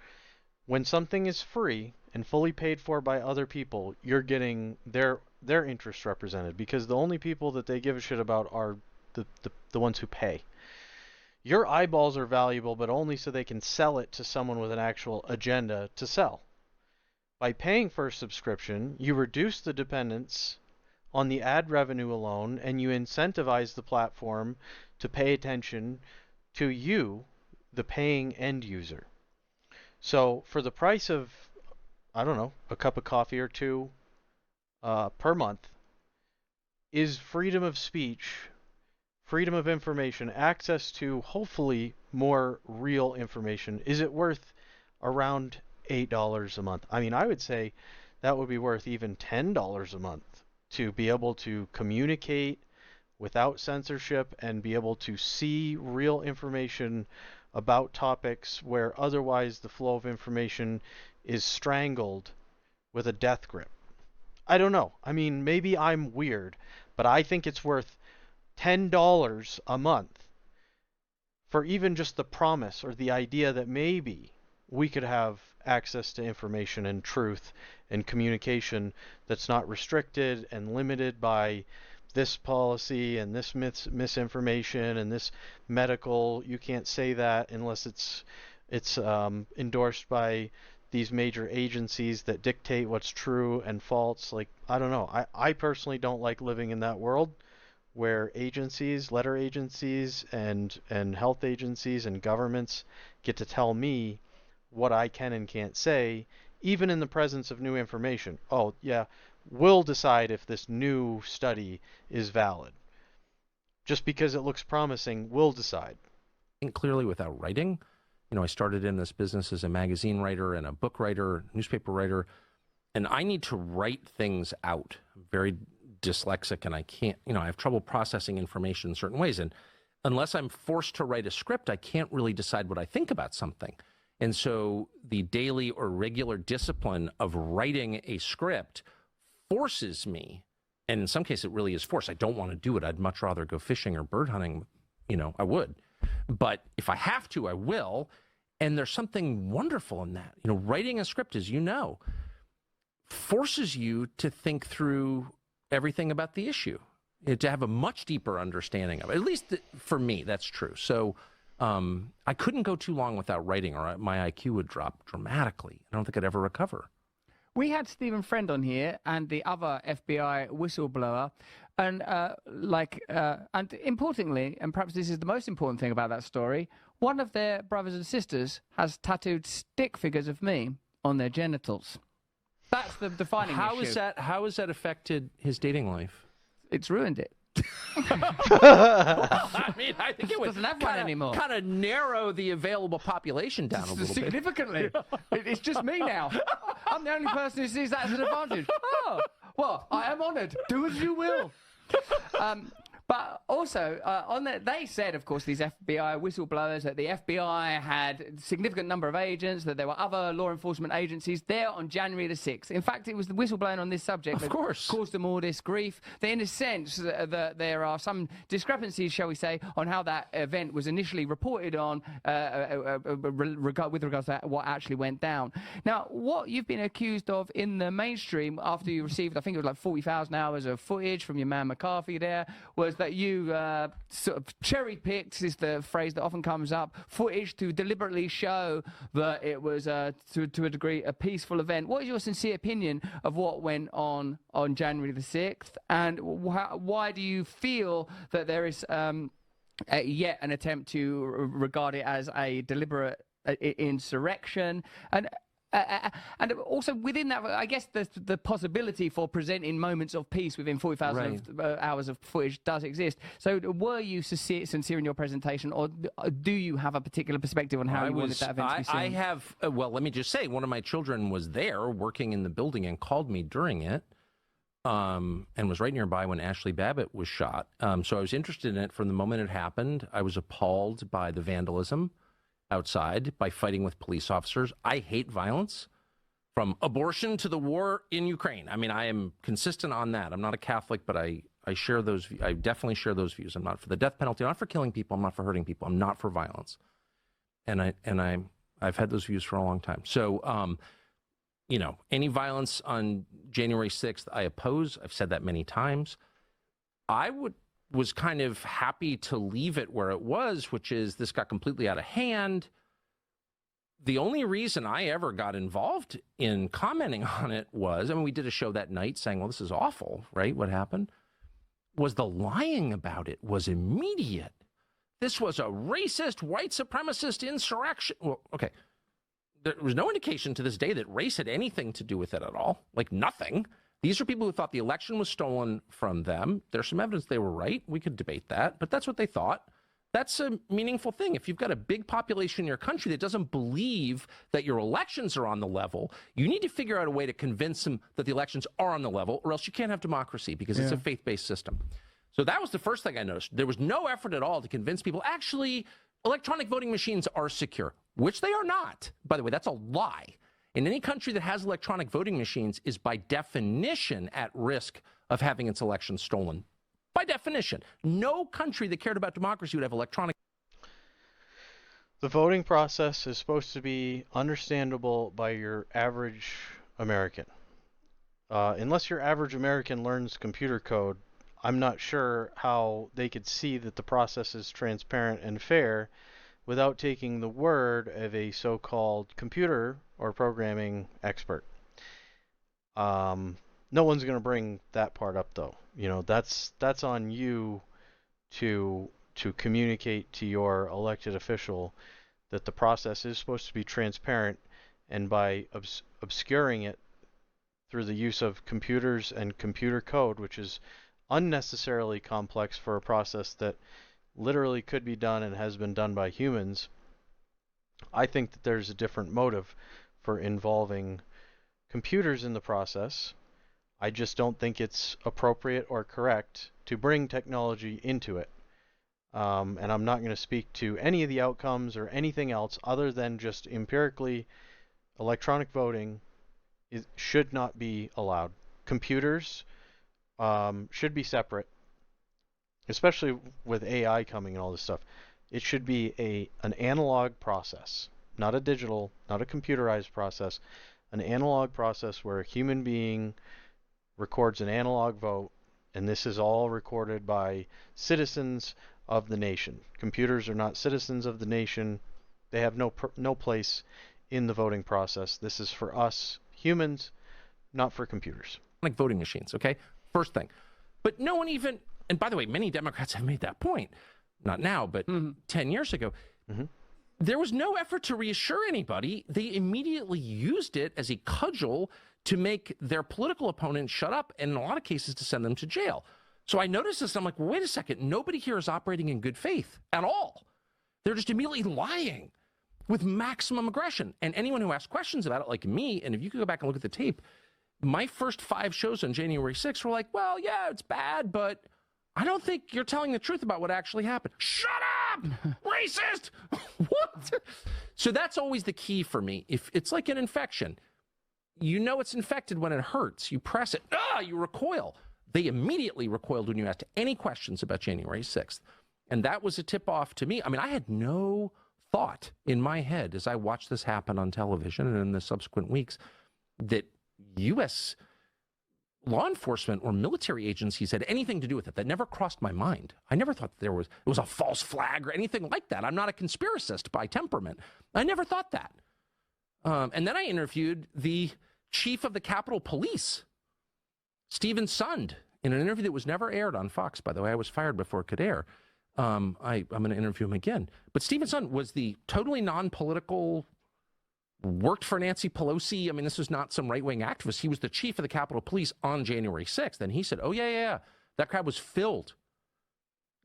When something is free and fully paid for by other people, you're getting their interests represented, because the only people that they give a shit about are the ones who pay. Your eyeballs are valuable, but only so they can sell it to someone with an actual agenda to sell. By paying for a subscription, you reduce the dependence on the ad revenue alone, and you incentivize the platform to pay attention to you, the paying end user. So for the price of, I don't know, a cup of coffee or two per month, is freedom of speech, freedom of information, access to hopefully more real information, is it worth around $8 a month? I mean, I would say that would be worth even $10 a month to be able to communicate without censorship and be able to see real information about topics where otherwise the flow of information is strangled with a death grip. I don't know. I mean, maybe I'm weird, but I think it's worth $10 a month for even just the promise or the idea that maybe we could have access to information and truth and communication that's not restricted and limited by this policy and this misinformation and this medical, you can't say that unless it's endorsed by these major agencies that dictate what's true and false. Like, I don't know. I personally don't like living in that world where letter agencies and health agencies and governments get to tell me what I can and can't say, even in the presence of new information. Oh, yeah, we'll decide if this new study is valid. Just because it looks promising, we'll decide. Think clearly without writing. I started in this business as a magazine writer and a book writer, newspaper writer, and I need to write things out. I'm very dyslexic, and I can't, I have trouble processing information in certain ways. And unless I'm forced to write a script, I can't really decide what I think about something. And so the daily or regular discipline of writing a script forces me, and in some cases it really is forced. I don't want to do it. I'd much rather go fishing or bird hunting, I would. But if I have to, I will. And there's something wonderful in that. Writing a script, as you know, forces you to think through everything about the issue, to have a much deeper understanding of it. At least for me, that's true. So I couldn't go too long without writing, or my IQ would drop dramatically. I don't think I'd ever recover. We had Stephen Friend on here and the other FBI whistleblower, and and importantly, and perhaps this is the most important thing about that story, one of their brothers and sisters has tattooed stick figures of me on their genitals. That's the defining issue. How has that affected his dating life? It's ruined it. I mean, I think it would doesn't have one anymore. Kind of narrow the available population down a little bit. Significantly. It's just me now. I'm the only person who sees that as an advantage. Oh, well, I am honoured. Do as you will. But also, they said, of course, these FBI whistleblowers, that the FBI had a significant number of agents, that there were other law enforcement agencies there on January the 6th. In fact, it was the whistleblowing on this subject that caused them all this grief. That in a sense, there are some discrepancies, shall we say, on how that event was initially reported on with regards to what actually went down. Now, what you've been accused of in the mainstream after you received, I think it was like 40,000 hours of footage from your man McCarthy there, was that you sort of cherry-picked, is the phrase that often comes up, footage to deliberately show that it was, to a degree, a peaceful event. What is your sincere opinion of what went on January the 6th? And why do you feel that there is yet an attempt to regard it as a deliberate insurrection? And also within that, I guess the possibility for presenting moments of peace within 40,000 hours of footage does exist. So were you sincere in your presentation, or do you have a particular perspective on how you wanted that event to be seen? I have, well, let me just say, one of my children was there working in the building and called me during it, and was right nearby when Ashley Babbitt was shot. So I was interested in it from the moment it happened. I was appalled by the vandalism outside, by fighting with police officers. I hate violence, from abortion to the war in Ukraine. I mean, I am consistent on that. I'm not a Catholic, but I share those. I definitely share those views. I'm not for the death penalty. I'm not for killing people. I'm not for hurting people. I'm not for violence. And I've had those views for a long time. So, any violence on January 6th, I oppose. I've said that many times. Was kind of happy to leave it where it was, which is this got completely out of hand. The only reason I ever got involved in commenting on it was, we did a show that night saying, well, this is awful, right? What happened? Was the lying about it was immediate. This was a racist, white supremacist insurrection. Well, okay. There was no indication to this day that race had anything to do with it at all. Like nothing. These are people who thought the election was stolen from them. There's some evidence they were right. We could debate that, but that's what they thought. That's a meaningful thing. If you've got a big population in your country that doesn't believe that your elections are on the level, you need to figure out a way to convince them that the elections are on the level, or else you can't have democracy, because it's a faith-based system. So that was the first thing I noticed. There was no effort at all to convince people, actually, electronic voting machines are secure, which they are not. By the way, that's a lie. In any country that has electronic voting machines is by definition at risk of having its elections stolen. By definition. No country that cared about democracy would have electronic. The voting process is supposed to be understandable by your average American. Unless your average American learns computer code, I'm not sure how they could see that the process is transparent and fair without taking the word of a so-called computer or programming expert. No one's going to bring that part up, though. You know, that's on you to communicate to your elected official that the process is supposed to be transparent, and by obscuring it through the use of computers and computer code, which is unnecessarily complex for a process that literally could be done and has been done by humans, I think that there's a different motive for involving computers in the process. I just don't think it's appropriate or correct to bring technology into it. And I'm not going to speak to any of the outcomes or anything else other than just empirically, electronic voting should not be allowed. Computers should be separate, especially with AI coming and all this stuff. It should be an analog process, not a digital, not a computerized process, an analog process where a human being records an analog vote, and this is all recorded by citizens of the nation. Computers are not citizens of the nation. They have no place in the voting process. This is for us humans, not for computers. Like voting machines, okay? First thing. But no one even, and by the way, many Democrats have made that point. Not now, but 10 years ago. There was no effort to reassure anybody. They immediately used it as a cudgel to make their political opponents shut up, and in a lot of cases to send them to jail. So I noticed this, and I'm like, well, wait a second. Nobody here is operating in good faith at all. They're just immediately lying with maximum aggression. And anyone who asks questions about it, like me, and if you could go back and look at the tape, my first 5 shows on January 6th were like, well, yeah, it's bad, but I don't think you're telling the truth about what actually happened. Shut up! Racist! What? So that's always the key for me. If it's like an infection, you know it's infected when it hurts. You press it, you recoil. They immediately recoiled when you asked any questions about January 6th. And that was a tip-off to me. I mean, I had no thought in my head as I watched this happen on television and in the subsequent weeks that U.S. law enforcement or military agencies had anything to do with it. That never crossed my mind. I never thought it was a false flag or anything like that. I'm not a conspiracist by temperament. I never thought that. And then I interviewed the chief of the Capitol Police, Stephen Sund, in an interview that was never aired on Fox, by the way. I was fired before it could air. I'm going to interview him again. But Stephen Sund was the totally non-political, worked for Nancy Pelosi. I mean, this was not some right-wing activist. He was the chief of the Capitol Police on January 6th. And he said, oh, yeah. That crowd was filled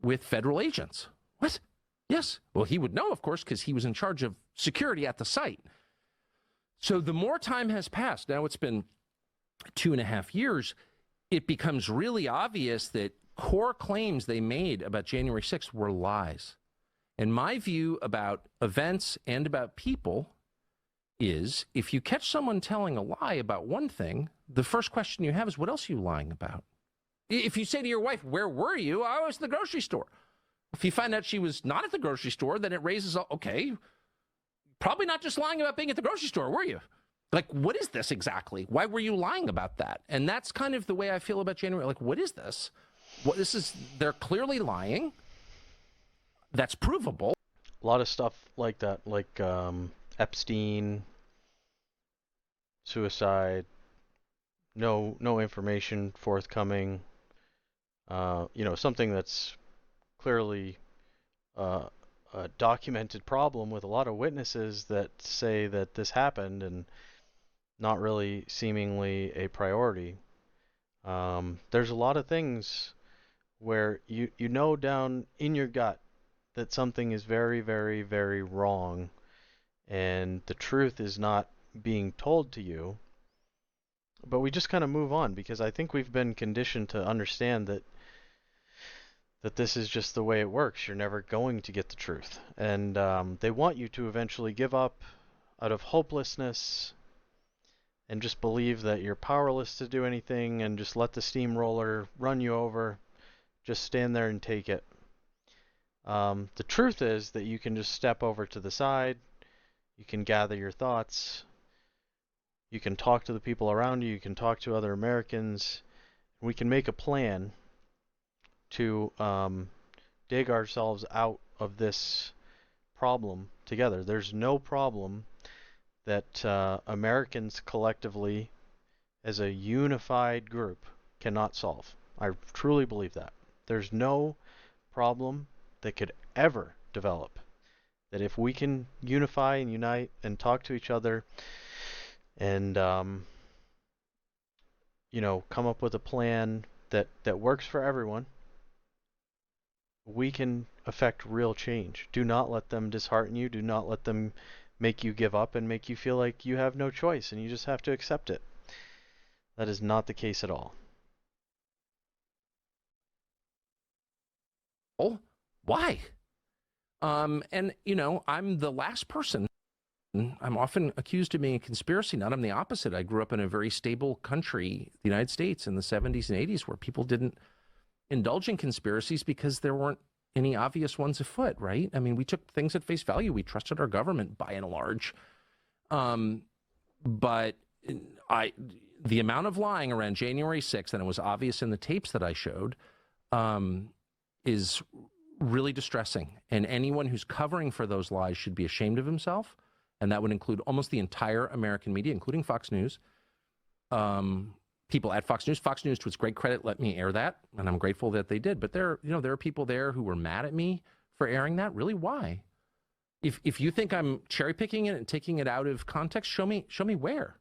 with federal agents. What? Yes. Well, he would know, of course, because he was in charge of security at the site. So the more time has passed, now it's been 2.5 years, it becomes really obvious that core claims they made about January 6th were lies. And my view about events and about people is if you catch someone telling a lie about one thing, the first question you have is, what else are you lying about? If you say to your wife, where were you? I was at the grocery store. If you find out she was not at the grocery store, then it raises, okay, probably not just lying about being at the grocery store, were you? Like, what is this exactly? Why were you lying about that? And that's kind of the way I feel about January. Like, what is this? They're clearly lying. That's provable. A lot of stuff like that, like Epstein, suicide, no information forthcoming. Something that's clearly a documented problem with a lot of witnesses that say that this happened and not really seemingly a priority. There's a lot of things where you know down in your gut that something is very, very, very wrong, and the truth is not being told to you, but we just kind of move on because I think we've been conditioned to understand that this is just the way it works. You're never going to get the truth, and they want you to eventually give up out of hopelessness and just believe that you're powerless to do anything and just let the steamroller run you over. Just stand there and take it. The truth is that you can just step over to the side, you can gather your thoughts, you can talk to the people around you, you can talk to other Americans. We can make a plan to dig ourselves out of this problem together. There's no problem that Americans collectively as a unified group cannot solve. I truly believe that. There's no problem that could ever develop that if we can unify and unite and talk to each other and come up with a plan that works for everyone, we can affect real change. Do not let them dishearten you. Do not let them make you give up and make you feel like you have no choice and you just have to accept it. That is not the case at all. Oh, why? And, I'm the last person. I'm often accused of being a conspiracy nut. I'm the opposite. I grew up in a very stable country, the United States, in the 70s and 80s, where people didn't indulge in conspiracies because there weren't any obvious ones afoot, right? I mean, we took things at face value. We trusted our government by and large. But the amount of lying around January 6th, and it was obvious in the tapes that I showed, is really distressing. And anyone who's covering for those lies should be ashamed of himself. And that would include almost the entire American media, including Fox News. People at Fox News. Fox News, to its great credit, let me air that, and I'm grateful that they did. But there are people there who were mad at me for airing that. Really, why? If you think I'm cherry picking it and taking it out of context, show me where.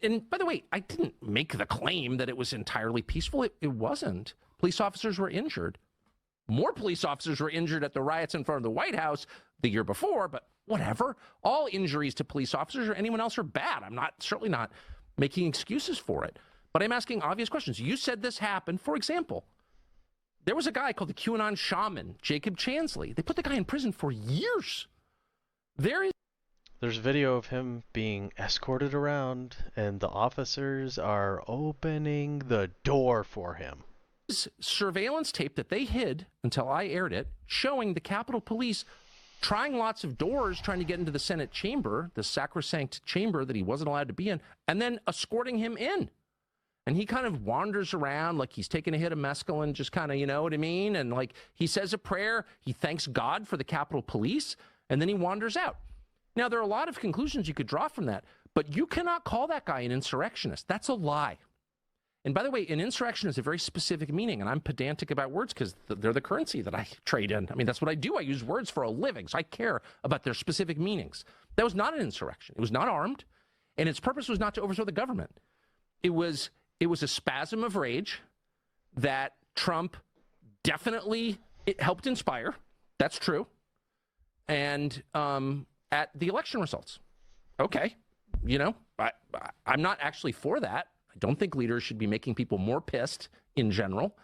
And by the way, I didn't make the claim that it was entirely peaceful. It wasn't. Police officers were injured. More police officers were injured at the riots in front of the White House the year before, but whatever. All injuries to police officers or anyone else are bad. I'm certainly not making excuses for it. But I'm asking obvious questions. You said this happened. For example, there was a guy called the QAnon shaman, Jacob Chansley. They put the guy in prison for years. There's video of him being escorted around, and the officers are opening the door for him. Surveillance tape that they hid until I aired it, showing the Capitol Police trying lots of doors, trying to get into the Senate chamber, the sacrosanct chamber that he wasn't allowed to be in, and then escorting him in. And he kind of wanders around like he's taking a hit of mescaline, just kind of, you know what I mean? And like he says a prayer, he thanks God for the Capitol Police, and then he wanders out. Now, there are a lot of conclusions you could draw from that, but you cannot call that guy an insurrectionist. That's a lie. And by the way, an insurrection is a very specific meaning, and I'm pedantic about words because they're the currency that I trade in. I mean, that's what I do. I use words for a living, so I care about their specific meanings. That was not an insurrection. It was not armed, and its purpose was not to overthrow the government. It was a spasm of rage that Trump definitely helped inspire. That's true. And at the election results. Okay, I'm not actually for that. I don't think leaders should be making people more pissed in general.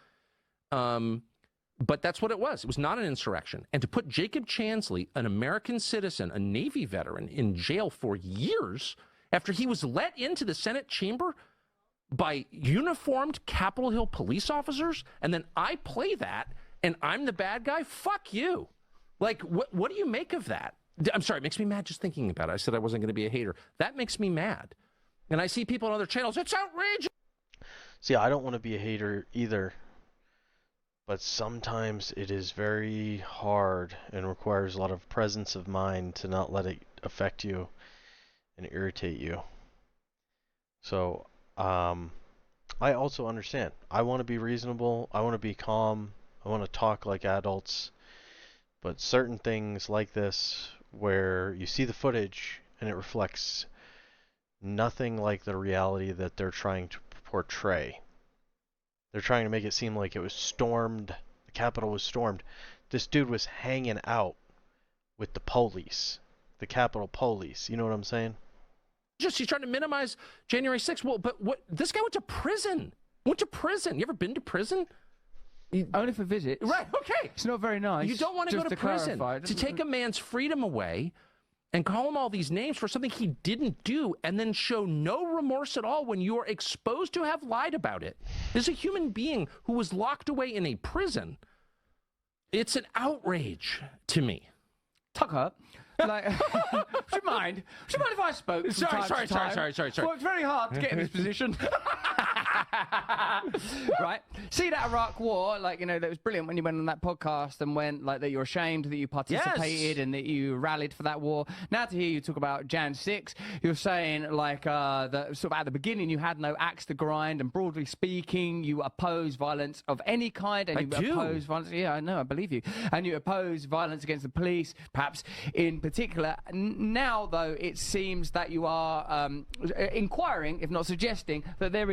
But that's what it was. It was not an insurrection. And to put Jacob Chansley, an American citizen, a Navy veteran, in jail for years after he was let into the Senate chamber by uniformed Capitol Hill police officers, and then I play that and I'm the bad guy? Fuck you. Like, what do you make of that? I'm sorry, it makes me mad just thinking about it. I said I wasn't going to be a hater. That makes me mad. And I see people on other channels, it's outrageous. See, I don't want to be a hater either. But sometimes it is very hard and requires a lot of presence of mind to not let it affect you and irritate you. So, I also understand. I want to be reasonable. I want to be calm. I want to talk like adults. But certain things like this, where you see the footage and it reflects nothing like the reality that they're trying to portray. They're trying to make it seem like it was stormed, the Capitol was stormed. This dude was hanging out with the police, the Capitol Police. You know what I'm saying? He's trying to minimize January 6th. Well, but this guy went to prison. You ever been to prison? Only for visits. Right, okay. It's not very nice. You don't want to go to prison. To take a man's freedom away and call him all these names for something he didn't do and then show no remorse at all when you're exposed to have lied about it. There's a human being who was locked away in a prison. It's an outrage to me. Tucker, like, would you mind if I spoke? Sorry. Well, it's very hard to get in this position. Right? See that Iraq war, like, you know, that was brilliant when you went on that podcast and went, like, that you're ashamed that you participated and that you rallied for that war. Now to hear you talk about Jan 6, you're saying, like, that sort of at the beginning you had no axe to grind, and broadly speaking, you oppose violence of any kind, and you oppose violence. Yeah, I know, I believe you. And you oppose violence against the police, perhaps in particular. Now, though, it seems that you are inquiring, if not suggesting, that there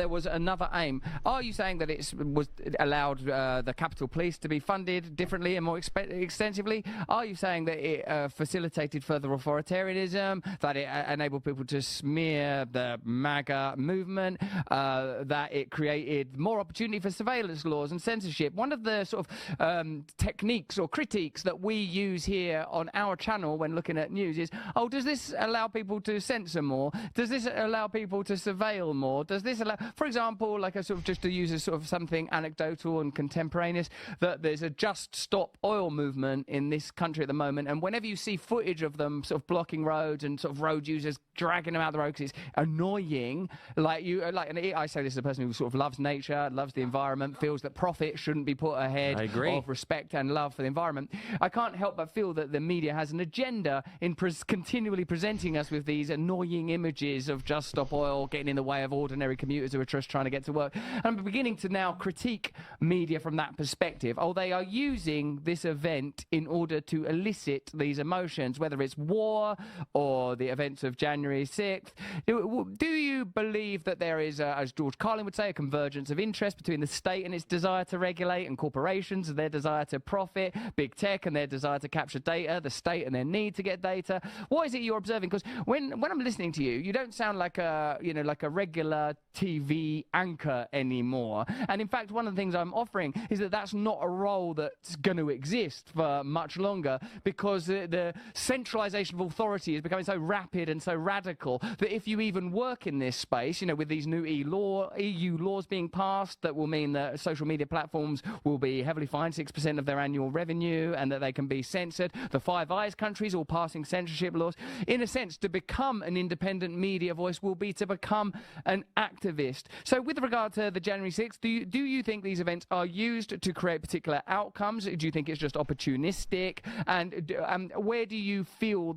was another aim. Are you saying that it was allowed the Capitol Police to be funded differently and more extensively? Are you saying that it facilitated further authoritarianism, that it enabled people to smear the MAGA movement, that it created more opportunity for surveillance laws and censorship? One of the sort of techniques or critiques that we use here on our channel when looking at news is, oh, does this allow people to censor more? Does this allow people to surveil more? Does this allow, for example, like a sort of, just to use a sort of something anecdotal and contemporaneous, that there's a Just Stop Oil movement in this country at the moment, and whenever you see footage of them sort of blocking roads and sort of road users dragging them out of the road because it's annoying, like you, like, and I say this as a person who sort of loves nature, loves the environment, feels that profit shouldn't be put ahead of respect and love for the environment. I can't help but feel that the media has an agenda in continually presenting us with these annoying images of Just Stop Oil getting in the way of ordinary commuters who are just trying to get to work. And I'm beginning to now critique media from that perspective. Oh, they are using this event in order to elicit these emotions, whether it's war or the events of January 6th. Do you believe that there is, as George Carlin would say, a convergence of interest between the state and its desire to regulate, and corporations and their desire to profit, big tech and their desire to capture data, the state and their need to get data? What is it you're observing? Because when I'm listening to you, you don't sound like a, you know, like a regular TV anchor anymore. And in fact, one of the things I'm offering is that that's not a role that's going to exist for much longer, because the centralization of authority is becoming so rapid and so radical that if you even work in this space, you know, with these new EU laws being passed that will mean that social media platforms will be heavily fined 6% of their annual revenue and that they can be censored. The Five Eyes countries all passing censorship laws. In a sense, to become an independent media voice will be to become an activist. So with regard to the January 6th, do you think these events are used to create particular outcomes? Do you think it's just opportunistic? And where do you feel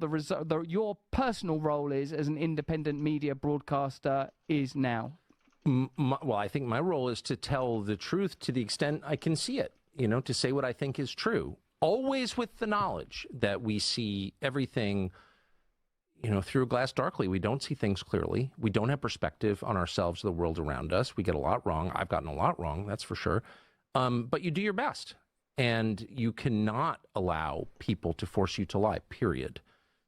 your personal role is as an independent media broadcaster is now? Well, I think my role is to tell the truth to the extent I can see it, you know, to say what I think is true, always with the knowledge that we see everything, you know, through a glass darkly. We don't see things clearly. We don't have perspective on ourselves, the world around us. We get a lot wrong. I've gotten a lot wrong, that's for sure. But you do your best, and you cannot allow people to force you to lie, period.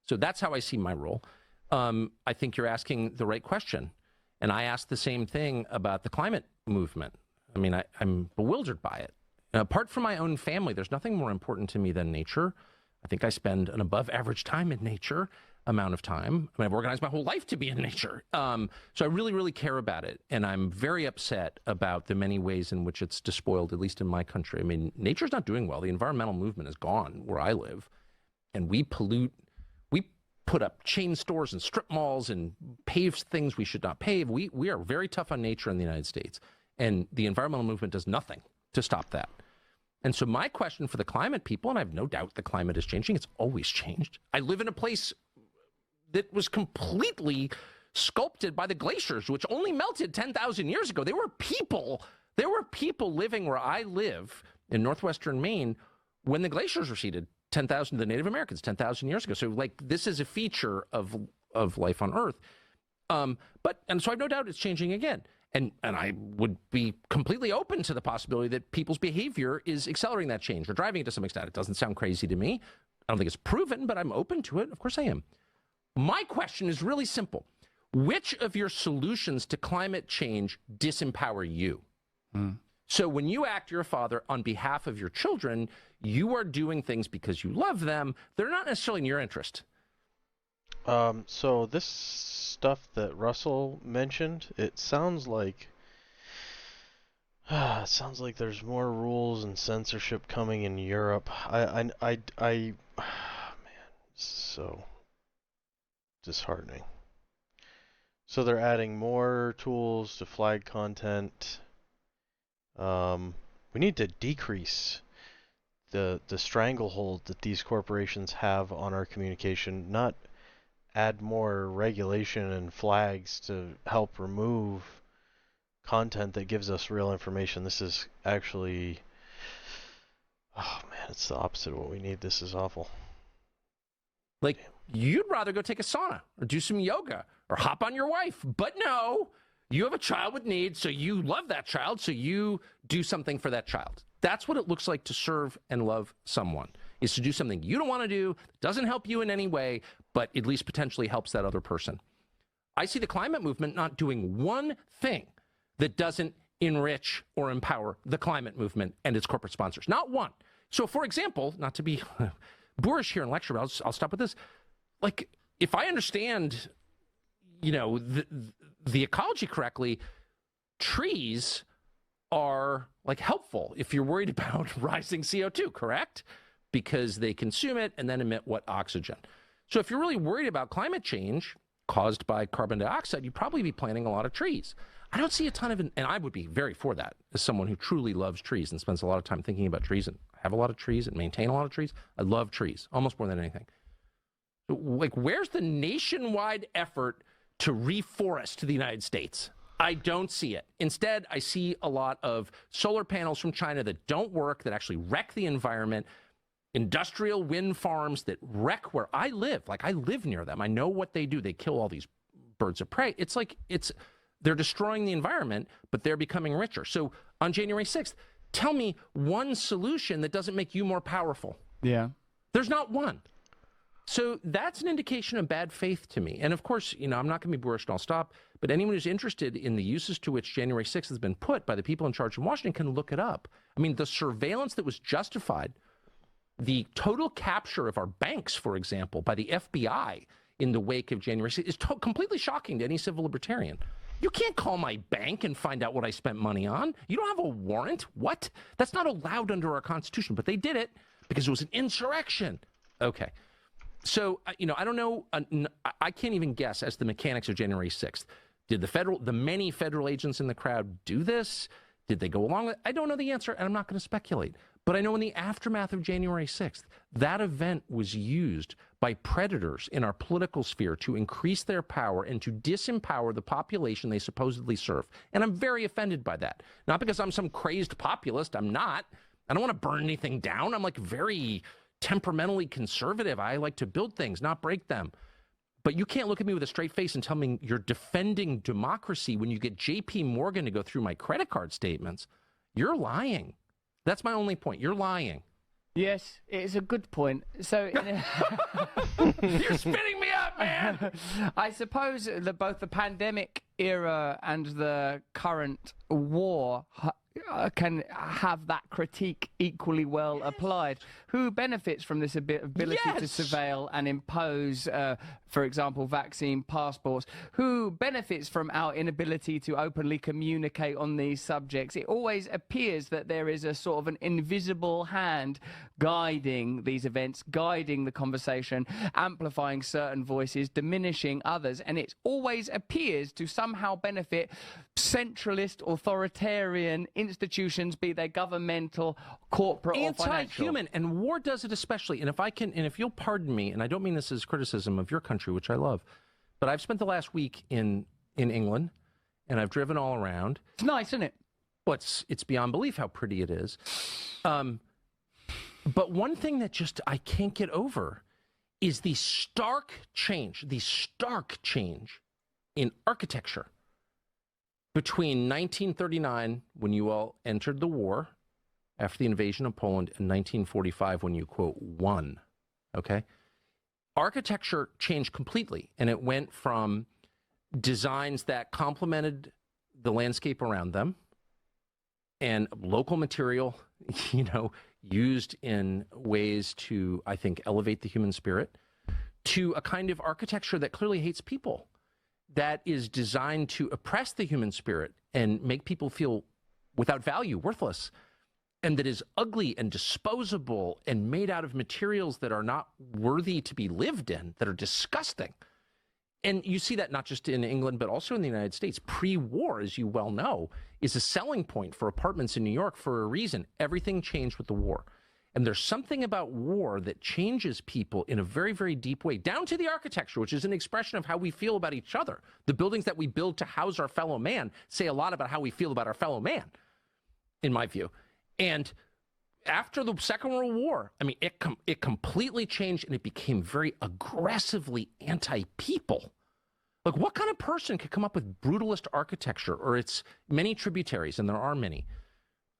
So that's how I see my role. I think you're asking the right question. And I asked the same thing about the climate movement. I mean, I'm bewildered by it. Apart from my own family, there's nothing more important to me than nature. I think I spend an above average time in nature, amount of time. I mean, I've organized my whole life to be in nature. So I really, really care about it. And I'm very upset about the many ways in which it's despoiled, at least in my country. I mean, nature's not doing well. The environmental movement is gone where I live. And we pollute. We put up chain stores and strip malls and pave things we should not pave. We are very tough on nature in the United States. And the environmental movement does nothing to stop that. And so my question for the climate people, and I have no doubt the climate is changing. It's always changed. I live in a place that was completely sculpted by the glaciers, which only melted 10,000 years ago. There were people living where I live in northwestern Maine when the glaciers receded. 10,000, the Native Americans, 10,000 years ago. So, like, this is a feature of life on Earth. And so I have no doubt it's changing again. And I would be completely open to the possibility that people's behavior is accelerating that change or driving it to some extent. It doesn't sound crazy to me. I don't think it's proven, but I'm open to it. Of course I am. My question is really simple. Which of your solutions to climate change disempower you? So when you act, you're a father, on behalf of your children, you are doing things because you love them. They're not necessarily in your interest. So this stuff that Russell mentioned, it sounds like there's more rules and censorship coming in Europe. Man, so disheartening. So they're adding more tools to flag content. We need to decrease the stranglehold that these corporations have on our communication, not add more regulation and flags to help remove content that gives us real information. This is actually, oh man, it's the opposite of what we need. This is awful. Like, you'd rather go take a sauna or do some yoga or hop on your wife. But no, you have a child with needs, so you love that child, so you do something for that child. That's what it looks like to serve and love someone, is to do something you don't want to do, doesn't help you in any way, but at least potentially helps that other person. I see the climate movement not doing one thing that doesn't enrich or empower the climate movement and its corporate sponsors. Not one. So, for example, not to be boorish here in lecture, but I'll stop with this. Like, if I understand, the ecology correctly, trees are like helpful if you're worried about rising CO2, correct? Because they consume it and then emit what? Oxygen. So if you're really worried about climate change caused by carbon dioxide, you'd probably be planting a lot of trees. I don't see a ton of, and I would be very for that as someone who truly loves trees and spends a lot of time thinking about trees and have a lot of trees and maintain a lot of trees. I love trees almost more than anything. Like, where's the nationwide effort to reforest the United States? I don't see it. Instead, I see a lot of solar panels from China that don't work, that actually wreck the environment, industrial wind farms that wreck where I live. Like, I live near them. I know what they do. They kill all these birds of prey. It's like they're destroying the environment, but they're becoming richer. So on January 6th, tell me one solution that doesn't make you more powerful. Yeah. There's not one. So that's an indication of bad faith to me. And of course, I'm not going to be boorish and I'll stop, but anyone who's interested in the uses to which January 6th has been put by the people in charge in Washington can look it up. I mean, the surveillance that was justified, the total capture of our banks, for example, by the FBI in the wake of January 6th is completely shocking to any civil libertarian. You can't call my bank and find out what I spent money on. You don't have a warrant. What? That's not allowed under our Constitution, but they did it because it was an insurrection. Okay. So, I don't know. I can't even guess as the mechanics of January 6th. Did the many federal agents in the crowd do this? Did they go along with it? I don't know the answer, and I'm not going to speculate. But I know in the aftermath of January 6th, that event was used by predators in our political sphere to increase their power and to disempower the population they supposedly serve. And I'm very offended by that. Not because I'm some crazed populist. I'm not. I don't want to burn anything down. I'm like very temperamentally conservative. I like to build things, not break them. But you can't look at me with a straight face and tell me you're defending democracy when you get JP Morgan to go through my credit card statements. You're lying. That's my only point. You're lying. Yes, it's a good point. So You're spinning me up, man. I suppose that both the pandemic era and the current war can have that critique equally well applied. Who benefits from this ability to surveil and impose, for example, vaccine passports? Who benefits from our inability to openly communicate on these subjects? It always appears that there is a sort of an invisible hand guiding these events, guiding the conversation, amplifying certain voices, diminishing others, and it always appears to somehow benefit centralist, authoritarian institutions, be they governmental, corporate, or financial. Anti-human, and war does it especially. And if you'll pardon me, and I don't mean this as criticism of your country, which I love, but I've spent the last week in England, and I've driven all around. It's nice, isn't it? Well, it's beyond belief how pretty it is. But one thing that just I can't get over is the stark change in architecture between 1939, when you all entered the war after the invasion of Poland, and 1945, when you, quote, won, okay? Architecture changed completely, and it went from designs that complemented the landscape around them and local material, used in ways to, I think, elevate the human spirit, to a kind of architecture that clearly hates people, that is designed to oppress the human spirit and make people feel without value, worthless, and that is ugly and disposable and made out of materials that are not worthy to be lived in, that are disgusting. And you see that not just in England, but also in the United States. Pre-war, as you well know, is a selling point for apartments in New York for a reason. Everything changed with the war. And there's something about war that changes people in a very, very deep way, down to the architecture, which is an expression of how we feel about each other. The buildings that we build to house our fellow man say a lot about how we feel about our fellow man, in my view. And after the Second World War, I mean, it completely changed, and it became very aggressively anti-people. Like, what kind of person could come up with brutalist architecture or its many tributaries, and there are many.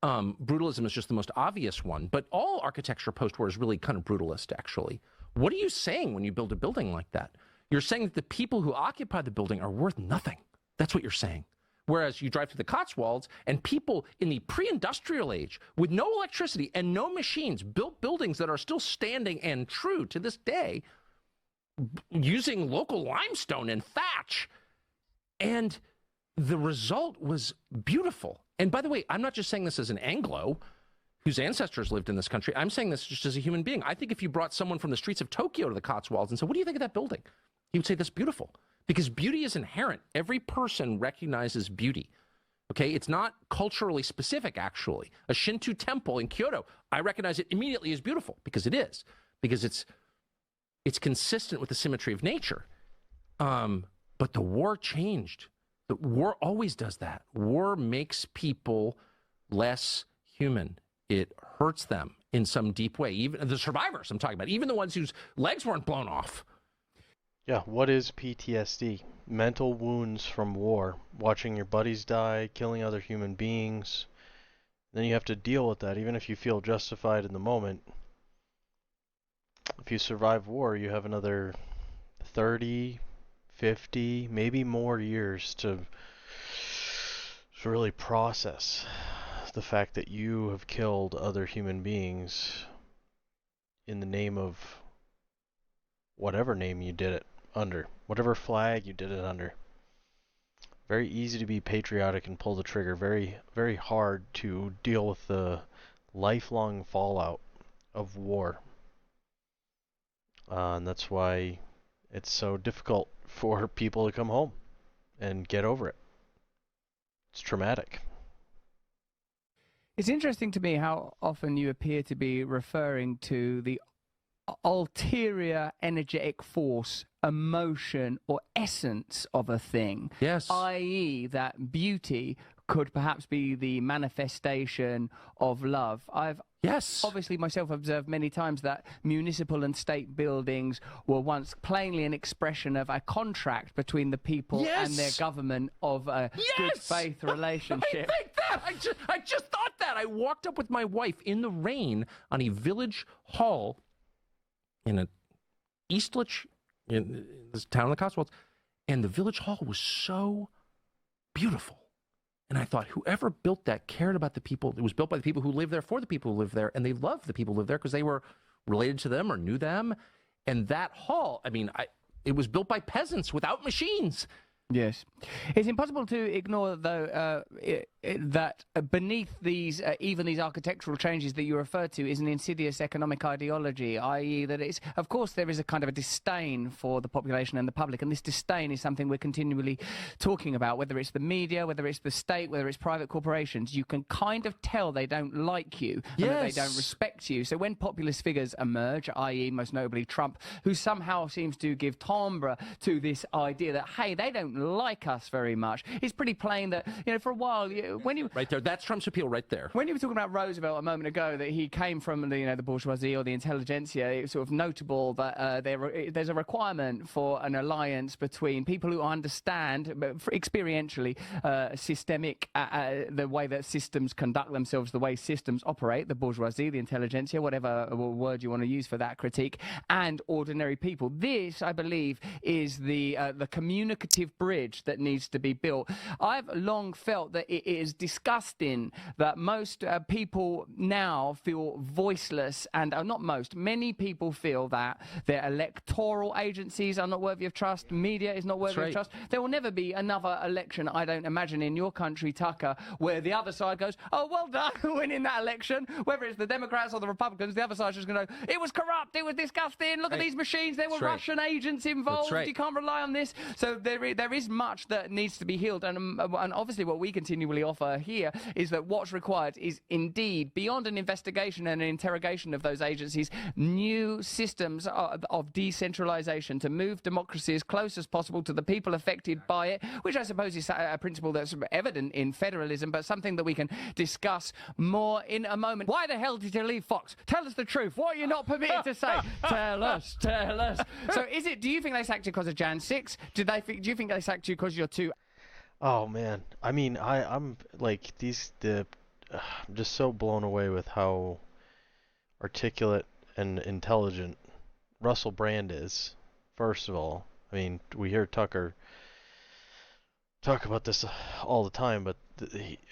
Brutalism is just the most obvious one, but all architecture post-war is really kind of brutalist, actually. What are you saying when you build a building like that? You're saying that the people who occupy the building are worth nothing. That's what you're saying. Whereas you drive through the Cotswolds and people in the pre-industrial age with no electricity and no machines built buildings that are still standing and true to this day using local limestone and thatch. And the result was beautiful. And by the way, I'm not just saying this as an Anglo whose ancestors lived in this country. I'm saying this just as a human being. I think if you brought someone from the streets of Tokyo to the Cotswolds and said, what do you think of that building? He would say, that's beautiful. Because beauty is inherent. Every person recognizes beauty. Okay, it's not culturally specific, actually. A Shinto temple in Kyoto, I recognize it immediately as beautiful, because it is. Because it's consistent with the symmetry of nature. But the war changed. The war always does that. War makes people less human. It hurts them in some deep way. Even the survivors I'm talking about, even the ones whose legs weren't blown off. Yeah, what is PTSD? Mental wounds from war. Watching your buddies die, killing other human beings. Then you have to deal with that, even if you feel justified in the moment. If you survive war, you have another 30, 50, maybe more years to really process the fact that you have killed other human beings in the name of whatever name you did it under, whatever flag you did it under. Very easy to be patriotic and pull the trigger. Very, very hard to deal with the lifelong fallout of war. And that's why it's so difficult for people to come home and get over it. It's traumatic. It's interesting to me how often you appear to be referring to the ulterior energetic force, emotion, or essence of a thing. Yes. I.e., that beauty could perhaps be the manifestation of love. I've obviously myself observed many times that municipal and state buildings were once plainly an expression of a contract between the people and their government of a good faith relationship. I think that. I just thought that. I walked up with my wife in the rain on a village hall in a Eastlich, in this town in the Cotswolds, and the village hall was so beautiful. And I thought, whoever built that cared about the people. It was built by the people who live there for the people who live there, and they loved the people who live there because they were related to them or knew them. And that hall, I mean, it was built by peasants without machines. Yes. It's impossible to ignore, though, that beneath these, even these architectural changes that you refer to, is an insidious economic ideology, i.e. that it's, of course, there is a kind of a disdain for the population and the public, and this disdain is something we're continually talking about, whether it's the media, whether it's the state, whether it's private corporations. You can kind of tell they don't like you, and that they don't respect you. So when populist figures emerge, i.e. most notably Trump, who somehow seems to give timbre to this idea that, hey, they don't like us very much, it's pretty plain that, you know, for a while, when you... Right there, that's Trump's appeal right there. When you were talking about Roosevelt a moment ago, that he came from the, you know, the bourgeoisie or the intelligentsia, it's sort of notable that there's a requirement for an alliance between people who understand, experientially, systemic, the way that systems conduct themselves, the way systems operate, the bourgeoisie, the intelligentsia, whatever word you want to use for that critique, and ordinary people. This, I believe, is the communicative bridge bridge that needs to be built. I've long felt that it is disgusting that most people now feel voiceless, and many people feel that their electoral agencies are not worthy of trust, media is not worthy of trust. There will never be another election, I don't imagine, in your country, Tucker, where the other side goes, oh, well done, winning that election. Whether it's the Democrats or the Republicans, the other side's just going to go, it was corrupt, it was disgusting, look at these machines, there were Russian agents involved, you can't rely on this. So there is much that needs to be healed, and obviously what we continually offer here is that what's required is indeed, beyond an investigation and an interrogation of those agencies, new systems of decentralization to move democracy as close as possible to the people affected by it, which I suppose is a principle that's evident in federalism, but something that we can discuss more in a moment. Why the hell did you leave Fox? Tell us the truth. What are you not permitted to say? Tell us. So do you think they sacked you because of Jan 6? Do you think they sacked you because you're too... Oh man, I mean, I'm like I'm just so blown away with how articulate and intelligent Russell Brand is. First of all, I mean, we hear Tucker talk about this all the time, but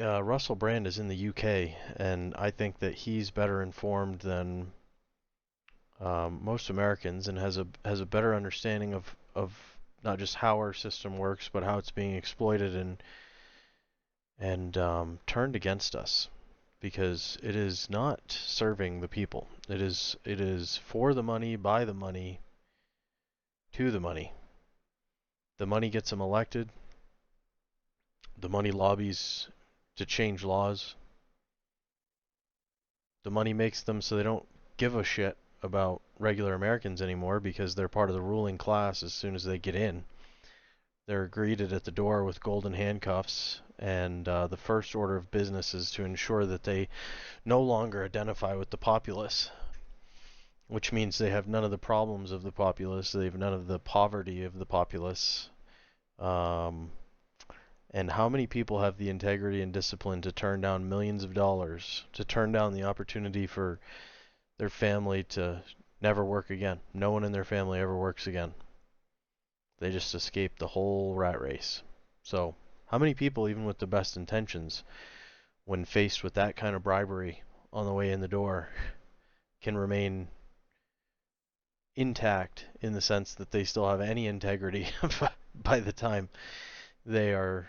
Russell Brand is in the UK, and I think that he's better informed than most Americans, and has a better understanding of not just how our system works, but how it's being exploited and turned against us, because it is not serving the people. It is for the money, by the money, to the money. The money gets them elected. The money lobbies to change laws. The money makes them so they don't give a shit about regular Americans anymore, because they're part of the ruling class as soon as they get in. They're greeted at the door with golden handcuffs, and the first order of business is to ensure that they no longer identify with the populace, which means they have none of the problems of the populace, they have none of the poverty of the populace. And how many people have the integrity and discipline to turn down millions of dollars, to turn down the opportunity for their family to never work again? No one in their family ever works again. They just escape the whole rat race. So, how many people, even with the best intentions, when faced with that kind of bribery on the way in the door, can remain intact in the sense that they still have any integrity by the time they are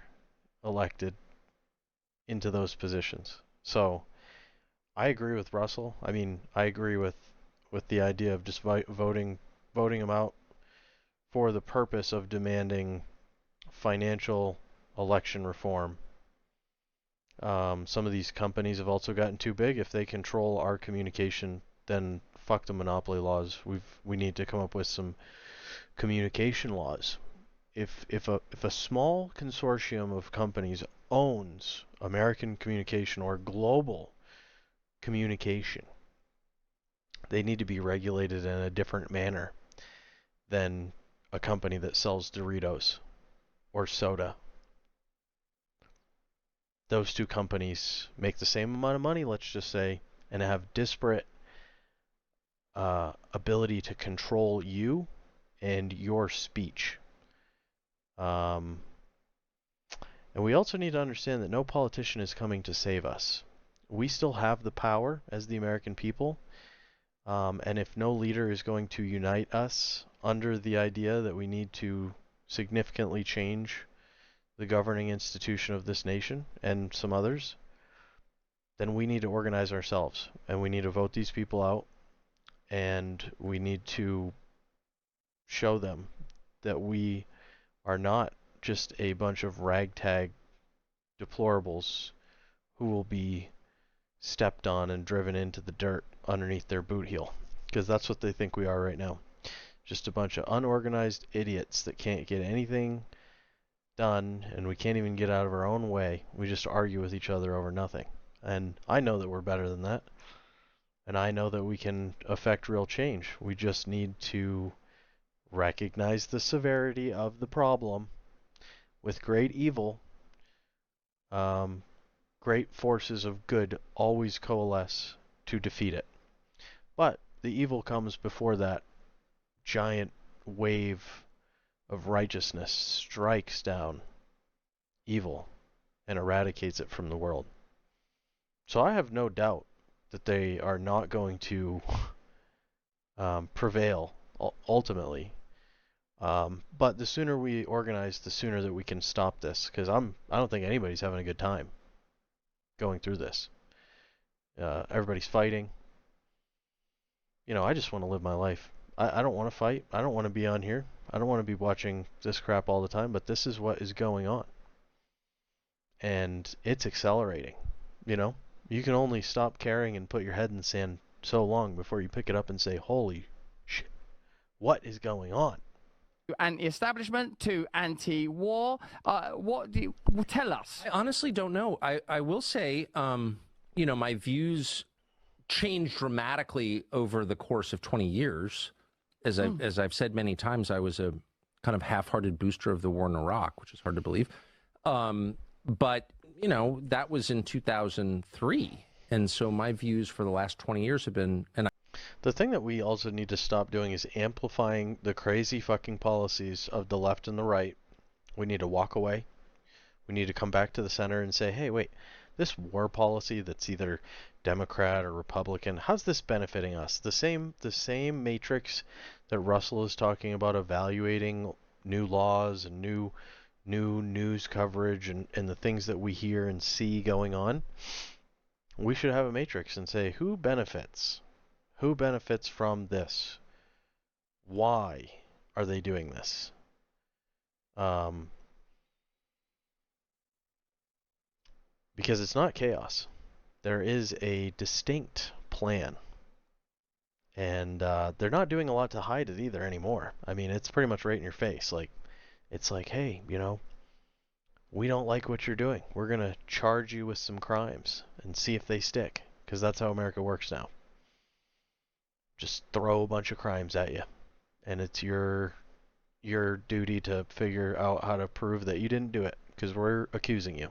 elected into those positions? So, I agree with Russell. I mean, I agree with the idea of just voting them out for the purpose of demanding financial election reform. Some of these companies have also gotten too big. If they control our communication, then fuck the monopoly laws. We need to come up with some communication laws. If a small consortium of companies owns American communication or global communication, they need to be regulated in a different manner than a company that sells Doritos or soda. Those two companies make the same amount of money, let's just say, and have disparate ability to control you and your speech. And we also need to understand that no politician is coming to save us. We still have the power as the American people, and if no leader is going to unite us under the idea that we need to significantly change the governing institution of this nation and some others, then we need to organize ourselves, and we need to vote these people out, and we need to show them that we are not just a bunch of ragtag deplorables who will be stepped on and driven into the dirt underneath their boot heel, because that's what they think we are right now. Just a bunch of unorganized idiots that can't get anything done, and we can't even get out of our own way. We just argue with each other over nothing. And I know that we're better than that. And I know that we can affect real change. We just need to recognize the severity of the problem. With great evil, great forces of good always coalesce to defeat it. But the evil comes before that giant wave of righteousness strikes down evil and eradicates it from the world. So I have no doubt that they are not going to prevail ultimately. But the sooner we organize, the sooner that we can stop this. Because I don't think anybody's having a good time going through this. Everybody's fighting. You know, I just want to live my life. I don't want to fight. I don't want to be on here. I don't want to be watching this crap all the time. But this is what is going on. And it's accelerating. You know, you can only stop caring and put your head in the sand so long before you pick it up and say, holy shit, what is going on? Anti-establishment to anti-war. What do you tell us? I honestly don't know. I will say, you know, my views changed dramatically over the course of 20 years. As I've said many times, I was a kind of half-hearted booster of the war in Iraq, which is hard to believe. But, you know, that was in 2003. And so my views for the last 20 years have been... The thing that we also need to stop doing is amplifying the crazy fucking policies of the left and the right. We need to walk away. We need to come back to the center and say, hey, wait, this war policy that's either Democrat or Republican, how's this benefiting us? The same matrix that Russell is talking about, evaluating new laws and new news coverage and the things that we hear and see going on. We should have a matrix and say, who benefits? Who benefits from this? Why are they doing this? Because it's not chaos. There is a distinct plan. And they're not doing a lot to hide it either anymore. I mean, it's pretty much right in your face. Like, it's like, hey, you know, we don't like what you're doing. We're going to charge you with some crimes and see if they stick. Because that's how America works now. Just throw a bunch of crimes at you, and it's your duty to figure out how to prove that you didn't do it, because we're accusing you.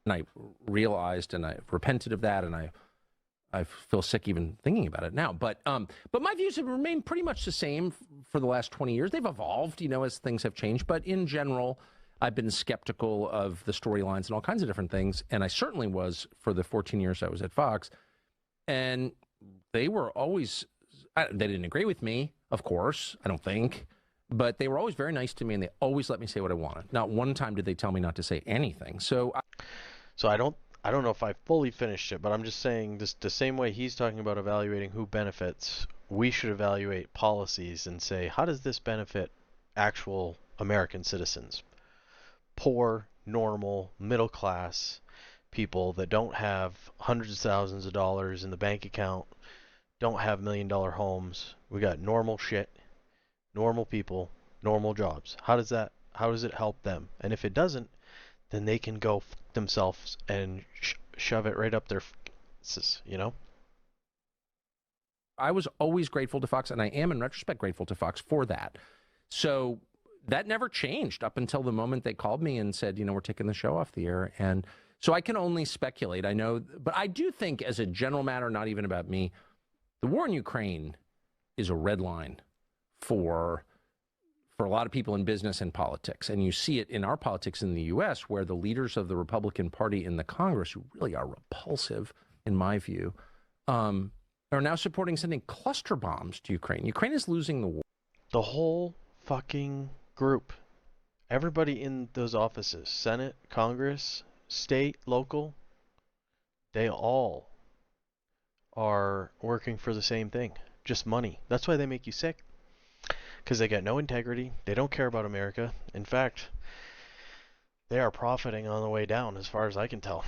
And I realized, and I repented of that, and I feel sick even thinking about it now. But my views have remained pretty much the same for the last 20 years. They've evolved, you know, as things have changed. But in general, I've been skeptical of the storylines and all kinds of different things, and I certainly was for the 14 years I was at Fox. And they were always... they didn't agree with me, of course, I don't think, but they were always very nice to me, and they always let me say what I wanted. Not one time did they tell me not to say anything. So I don't know if I fully finished it, but I'm just saying this the same way he's talking about evaluating who benefits, we should evaluate policies and say, how does this benefit actual American citizens? Poor, normal, middle class people that don't have hundreds of thousands of dollars in the bank account, don't have $1 million homes. We got normal shit, normal people, normal jobs. How does it help them? And if it doesn't, then they can go themselves and shove it right up their faces, you know? I was always grateful to Fox, and I am in retrospect grateful to Fox for that. So that never changed up until the moment they called me and said, you know, we're taking the show off the air. And so I can only speculate. I know, but I do think as a general matter, not even about me, the war in Ukraine is a red line for a lot of people in business and politics. And you see it in our politics in the U.S., where the leaders of the Republican Party in the Congress, who really are repulsive, in my view, are now supporting sending cluster bombs to Ukraine. Ukraine is losing the war. The whole fucking group. Everybody in those offices, Senate, Congress, state, local, they all are working for the same thing, just money. That's why they make you sick, because they got no integrity. They don't care about America. In fact, they are profiting on the way down, as far as I can tell.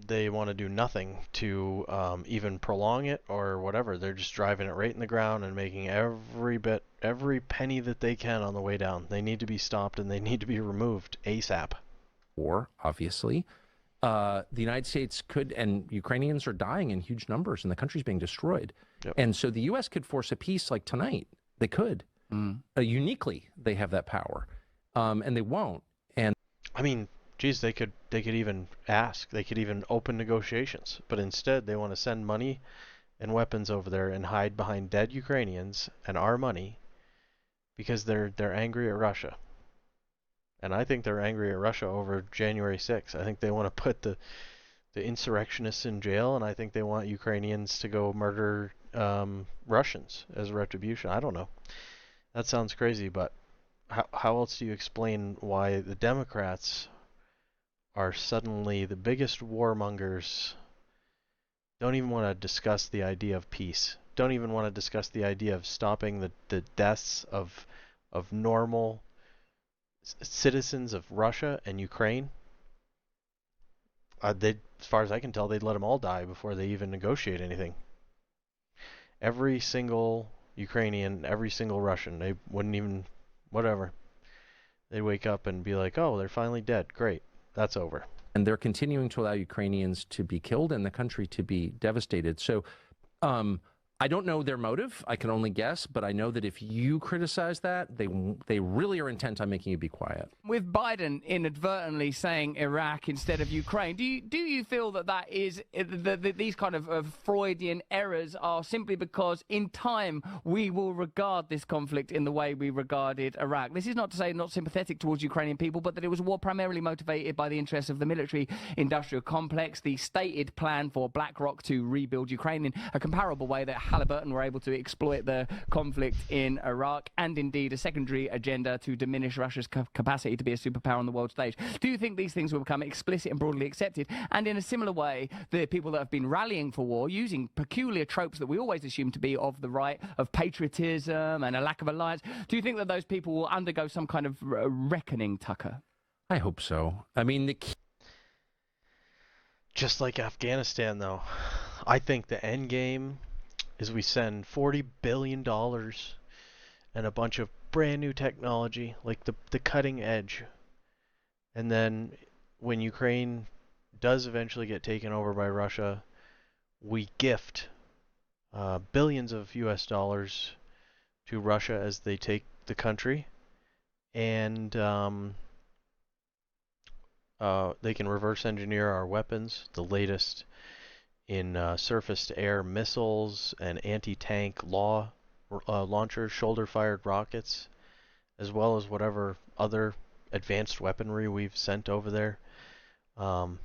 They want to do nothing to even prolong it or whatever. They're just driving it right in the ground and making every penny that they can on the way down. They need to be stopped, and they need to be removed ASAP. War, obviously. The United States could, and Ukrainians are dying in huge numbers, and the country's being destroyed. Yep. And so the U.S. could force a peace like tonight. They could. Uniquely, they have that power, and they won't. And I mean, geez, they could even ask. They could even open negotiations. But instead, they want to send money and weapons over there and hide behind dead Ukrainians and our money because they're angry at Russia. And I think they're angry at Russia over January 6th. I think they want to put the insurrectionists in jail, and I think they want Ukrainians to go murder Russians as retribution. I don't know. That sounds crazy, but how else do you explain why the Democrats are suddenly the biggest warmongers, don't even want to discuss the idea of peace, don't even want to discuss the idea of stopping the deaths of normal citizens of Russia and Ukraine? They, as far as I can tell, they'd let them all die before they even negotiate anything. Every single Ukrainian, every single Russian, they wouldn't even, whatever. They'd wake up and be like, oh, they're finally dead. Great. That's over. And they're continuing to allow Ukrainians to be killed and the country to be devastated. So I don't know their motive. I can only guess, but I know that if you criticize that, they really are intent on making you be quiet. With Biden inadvertently saying Iraq instead of Ukraine, do you feel that is these kind of Freudian errors are simply because in time we will regard this conflict in the way we regarded Iraq? This is not to say not sympathetic towards Ukrainian people, but that it was a war primarily motivated by the interests of the military-industrial complex, the stated plan for BlackRock to rebuild Ukraine in a comparable way that Halliburton were able to exploit the conflict in Iraq, and indeed a secondary agenda to diminish Russia's capacity to be a superpower on the world stage. Do you think these things will become explicit and broadly accepted? And in a similar way, the people that have been rallying for war, using peculiar tropes that we always assume to be of the right, of patriotism and a lack of alliance, do you think that those people will undergo some kind of reckoning, Tucker? I hope so. I mean, just like Afghanistan, though, I think the end game is we send $40 billion and a bunch of brand new technology, like the cutting edge. And then when Ukraine does eventually get taken over by Russia, we gift billions of US dollars to Russia as they take the country. And they can reverse engineer our weapons, the latest in surface-to-air missiles and anti-tank launchers, shoulder-fired rockets, as well as whatever other advanced weaponry we've sent over there.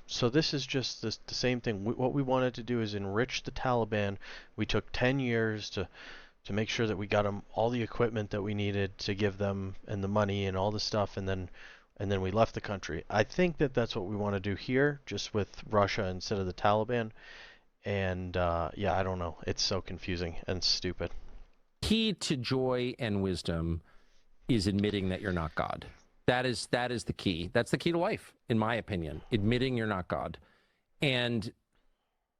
So this is just the same thing. What we wanted to do is enrich the Taliban. We took 10 years to make sure that we got them all the equipment that we needed to give them, and the money and all the stuff, and then we left the country. I think that that's what we want to do here, just with Russia instead of the Taliban. And yeah, I don't know. It's so confusing and stupid. Key to joy and wisdom is admitting that you're not God. That is the key. That's the key to life, in my opinion. Admitting you're not God. And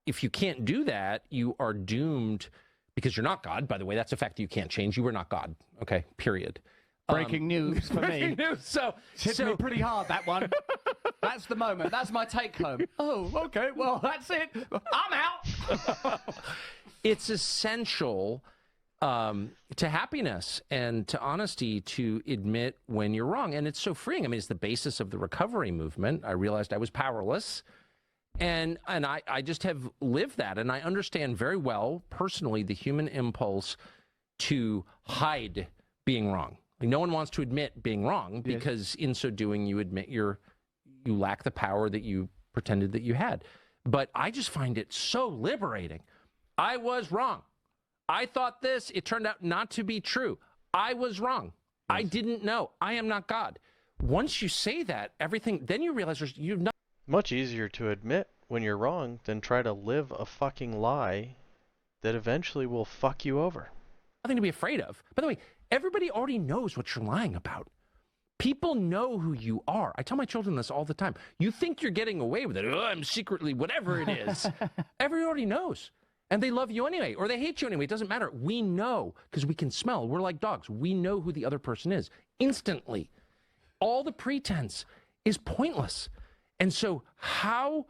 if you can't do that, you are doomed, because you're not God. By the way, that's a fact that you can't change. You were not God. Okay, period. Breaking news for me. Breaking news. So hit me pretty hard, that one. That's the moment. That's my take home. Oh, okay. Well, that's it. I'm out. It's essential to happiness and to honesty to admit when you're wrong. And it's so freeing. I mean, it's the basis of the recovery movement. I realized I was powerless. And I just have lived that. And I understand very well, personally, the human impulse to hide being wrong. Like, no one wants to admit being wrong, because in so doing, you admit you lack the power that you pretended that you had. But I just find it so liberating. I was wrong. I thought this. It turned out not to be true. I was wrong. Yes. I didn't know. I am not God. Once you say that, everything, then you realize you've not. Much easier to admit when you're wrong than try to live a fucking lie that eventually will fuck you over. Nothing to be afraid of. By the way, everybody already knows what you're lying about. People know who you are. I tell my children this all the time. You think you're getting away with it. Oh, I'm secretly whatever it is. Everybody already knows. And they love you anyway, or they hate you anyway. It doesn't matter. We know, because we can smell. We're like dogs. We know who the other person is instantly. All the pretense is pointless. And so how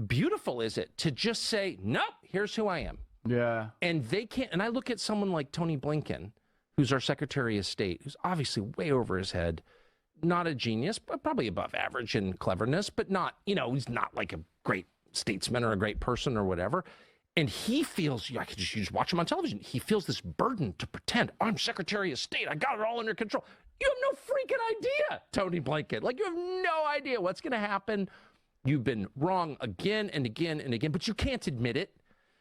beautiful is it to just say, nope, here's who I am. Yeah. And they can't. And I look at someone like Tony Blinken, who's our Secretary of State, who's obviously way over his head, not a genius, but probably above average in cleverness, but not, he's not like a great statesman or a great person or whatever. And he feels, you just watch him on television, he feels this burden to pretend, I'm Secretary of State, I got it all under control. You have no freaking idea, Tony Blinken. Like, you have no idea what's going to happen. You've been wrong again and again and again, but you can't admit it.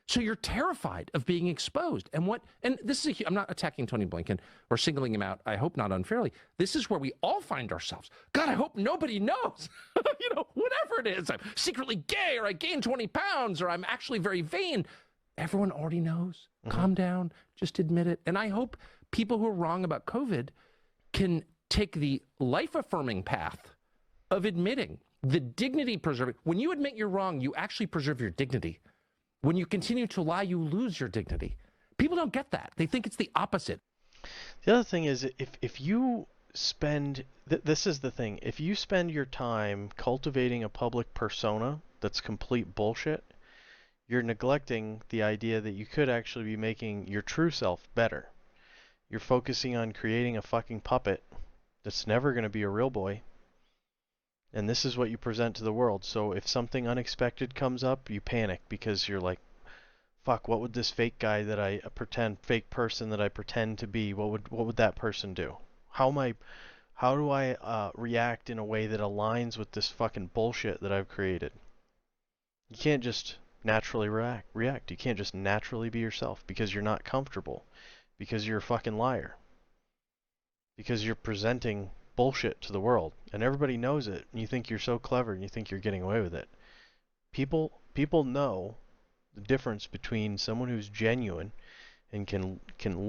So you're terrified of being exposed. And this is I'm not attacking Tony Blinken or singling him out. I hope not unfairly. This is where we all find ourselves. God, I hope nobody knows. Whatever it is, I'm secretly gay, or I gained 20 pounds, or I'm actually very vain. Everyone already knows. Mm-hmm. Calm down. Just admit it. And I hope people who are wrong about COVID can take the life-affirming path of admitting the dignity-preserving. When you admit you're wrong, you actually preserve your dignity. When you continue to lie, you lose your dignity. People don't get that. They think it's the opposite. The other thing is, if you spend, this is the thing, if you spend your time cultivating a public persona that's complete bullshit, you're neglecting the idea that you could actually be making your true self better. You're focusing on creating a fucking puppet that's never going to be a real boy. And this is what you present to the world. So if something unexpected comes up, you panic because you're like, fuck, what would this fake guy that fake person that I pretend to be, what would that person do? How do I react in a way that aligns with this fucking bullshit that I've created? You can't just naturally react. You can't just naturally be yourself because you're not comfortable, because you're a fucking liar, because you're presenting bullshit to the world, and everybody knows it, and you think you're so clever, and you think you're getting away with it. People know the difference between someone who's genuine and can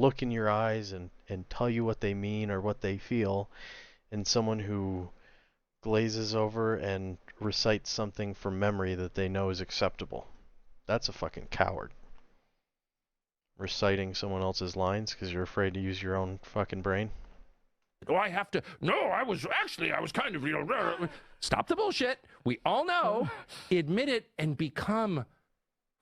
look in your eyes and tell you what they mean or what they feel, and someone who glazes over and recites something from memory that they know is acceptable. That's a fucking coward. Reciting someone else's lines because you're afraid to use your own fucking brain. Do I have to? No, I was kind of, Stop the bullshit. We all know. Admit it and become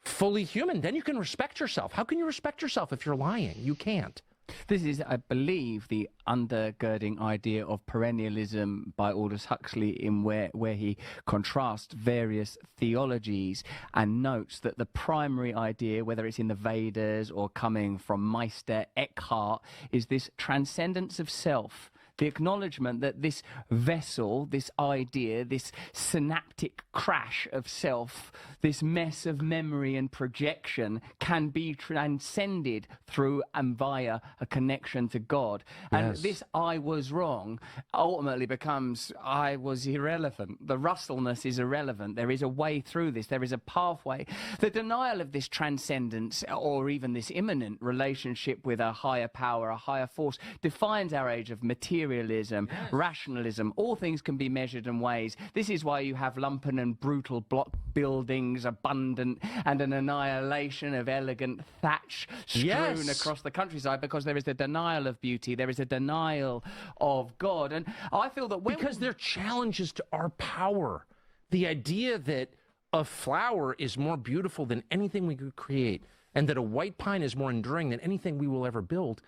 fully human. Then you can respect yourself. How can you respect yourself if you're lying? You can't. This is, I believe, the undergirding idea of perennialism by Aldous Huxley, in where he contrasts various theologies and notes that the primary idea, whether it's in the Vedas or coming from Meister Eckhart, is this transcendence of self. The acknowledgement that this vessel, this idea, this synaptic crash of self, this mess of memory and projection can be transcended through and via a connection to God. And Yes. this I was wrong ultimately becomes I was irrelevant. The Russellness is irrelevant. There is a way through this. There is a pathway. The denial of this transcendence or even this immanent relationship with a higher power, a higher force, defines our age of materialism, rationalism. All things can be measured and weighed. This is why you have lumpen and brutal block buildings, abundant, and an annihilation of elegant thatch strewn across the countryside, because there is a denial of beauty. There is a denial of God. And I feel that because they're challenges to our power. The idea that a flower is more beautiful than anything we could create, and that a white pine is more enduring than anything we will ever build.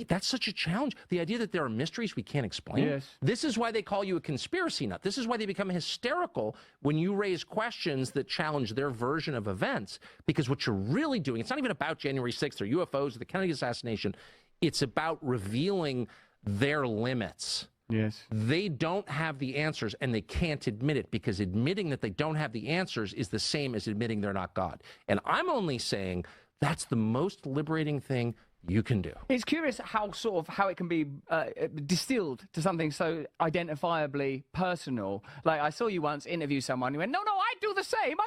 That's such a challenge. The idea that there are mysteries we can't explain. Yes. This is why they call you a conspiracy nut. This is why they become hysterical when you raise questions that challenge their version of events. Because what you're really doing, it's not even about January 6th or UFOs or the Kennedy assassination. It's about revealing their limits. Yes. They don't have the answers, and they can't admit it, because admitting that they don't have the answers is the same as admitting they're not God. And I'm only saying that's the most liberating thing you can do. It's curious how it can be distilled to something so identifiably personal. Like, I saw you once interview someone who went, no, I do the same.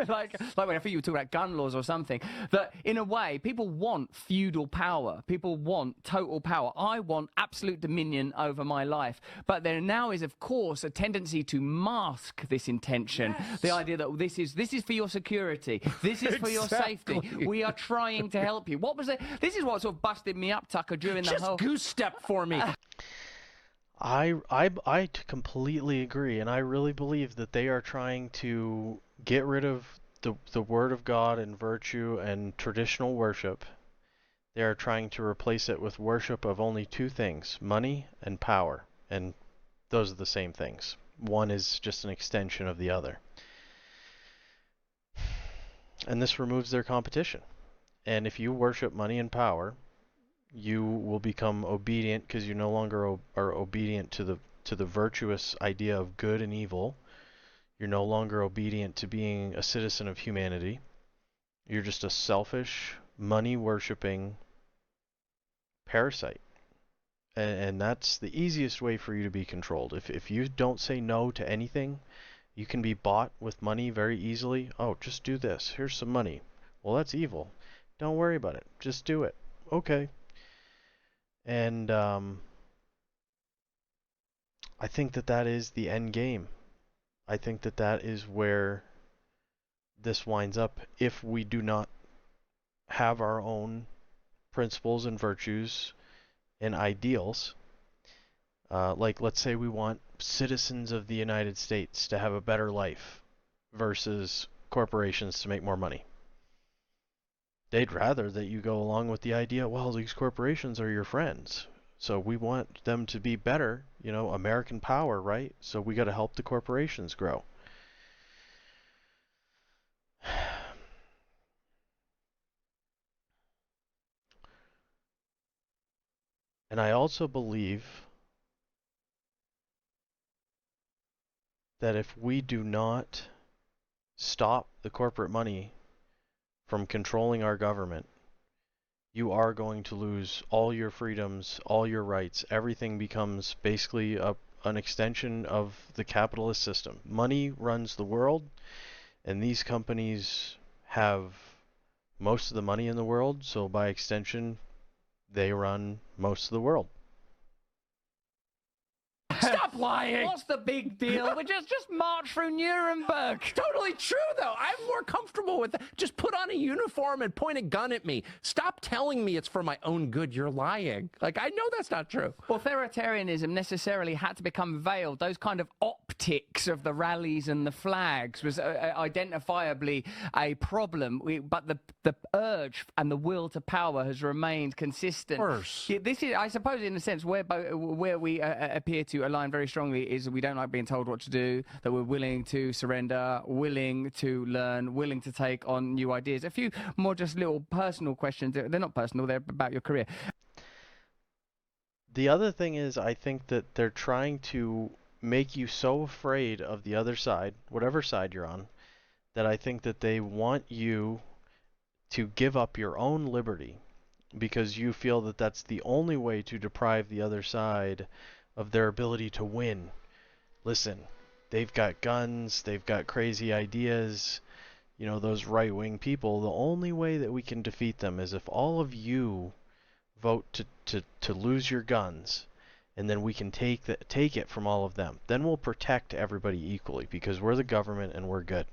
Like whenever you talk about gun laws or something, that in a way, people want feudal power. People want total power. I want absolute dominion over my life. But there now is, of course, a tendency to mask this intention. Yes. The idea that this is for your security. This is for your safety. We are trying to help you. What was it? This is what sort of busted me up, Tucker, during the whole... Just goose step for me. I completely agree, and I really believe that they are trying to get rid of the Word of God and virtue and traditional worship. They are trying to replace it with worship of only two things, money and power, and those are the same things. One is just an extension of the other. And this removes their competition. And if you worship money and power, you will become obedient because you no longer are obedient to the virtuous idea of good and evil. You're no longer obedient to being a citizen of humanity. You're just a selfish, money-worshipping parasite. And that's the easiest way for you to be controlled. If you don't say no to anything, you can be bought with money very easily. Oh, just do this. Here's some money. Well, that's evil. Don't worry about it. Just do it. Okay. And I think that is the end game. I think that is where this winds up if we do not have our own principles and virtues and ideals. Like, let's say we want citizens of the United States to have a better life versus corporations to make more money. They'd rather that you go along with the idea, well, these corporations are your friends. So we want them to be better, American power, right? So we got to help the corporations grow. And I also believe that if we do not stop the corporate money from controlling our government, you are going to lose all your freedoms, all your rights. Everything becomes basically an extension of the capitalist system. Money runs the world, and these companies have most of the money in the world, so by extension, they run most of the world. Stop lying! What's the big deal? We just march through Nuremberg. Totally true, though. I'm more comfortable with that. Just put on a uniform and point a gun at me. Stop telling me it's for my own good. You're lying. Like, I know that's not true. Authoritarianism necessarily had to become veiled. Those kind of optics of the rallies and the flags was identifiably a problem. But the urge and the will to power has remained consistent. Of course. This is, I suppose, in a sense, where we appear to align very strongly is we don't like being told what to do, that we're willing to surrender, willing to learn, willing to take on new ideas. A few more just little personal questions. They're not personal, they're about your career. The other thing is, I think that they're trying to make you so afraid of the other side, whatever side you're on, that I think that they want you to give up your own liberty because you feel that that's the only way to deprive the other side of their ability to win. Listen, they've got guns, they've got crazy ideas, those right-wing people. The only way that we can defeat them is if all of you vote to lose your guns, and then we can take it from all of them. Then we'll protect everybody equally because we're the government and we're good.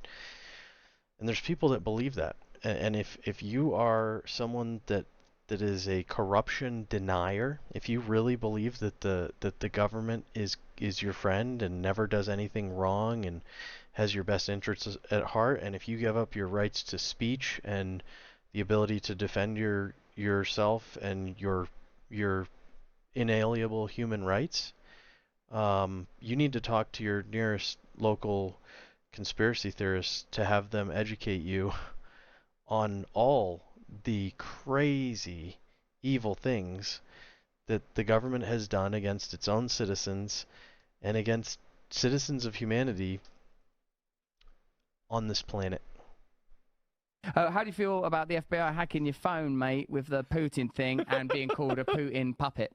And there's people that believe that. And if you are someone that is a corruption denier, if you really believe that the government is your friend and never does anything wrong and has your best interests at heart, and if you give up your rights to speech and the ability to defend yourself and your inalienable human rights, you need to talk to your nearest local conspiracy theorists to have them educate you on all the crazy, evil things that the government has done against its own citizens and against citizens of humanity on this planet. How do you feel about the FBI hacking your phone, mate, with the Putin thing and being called a Putin puppet?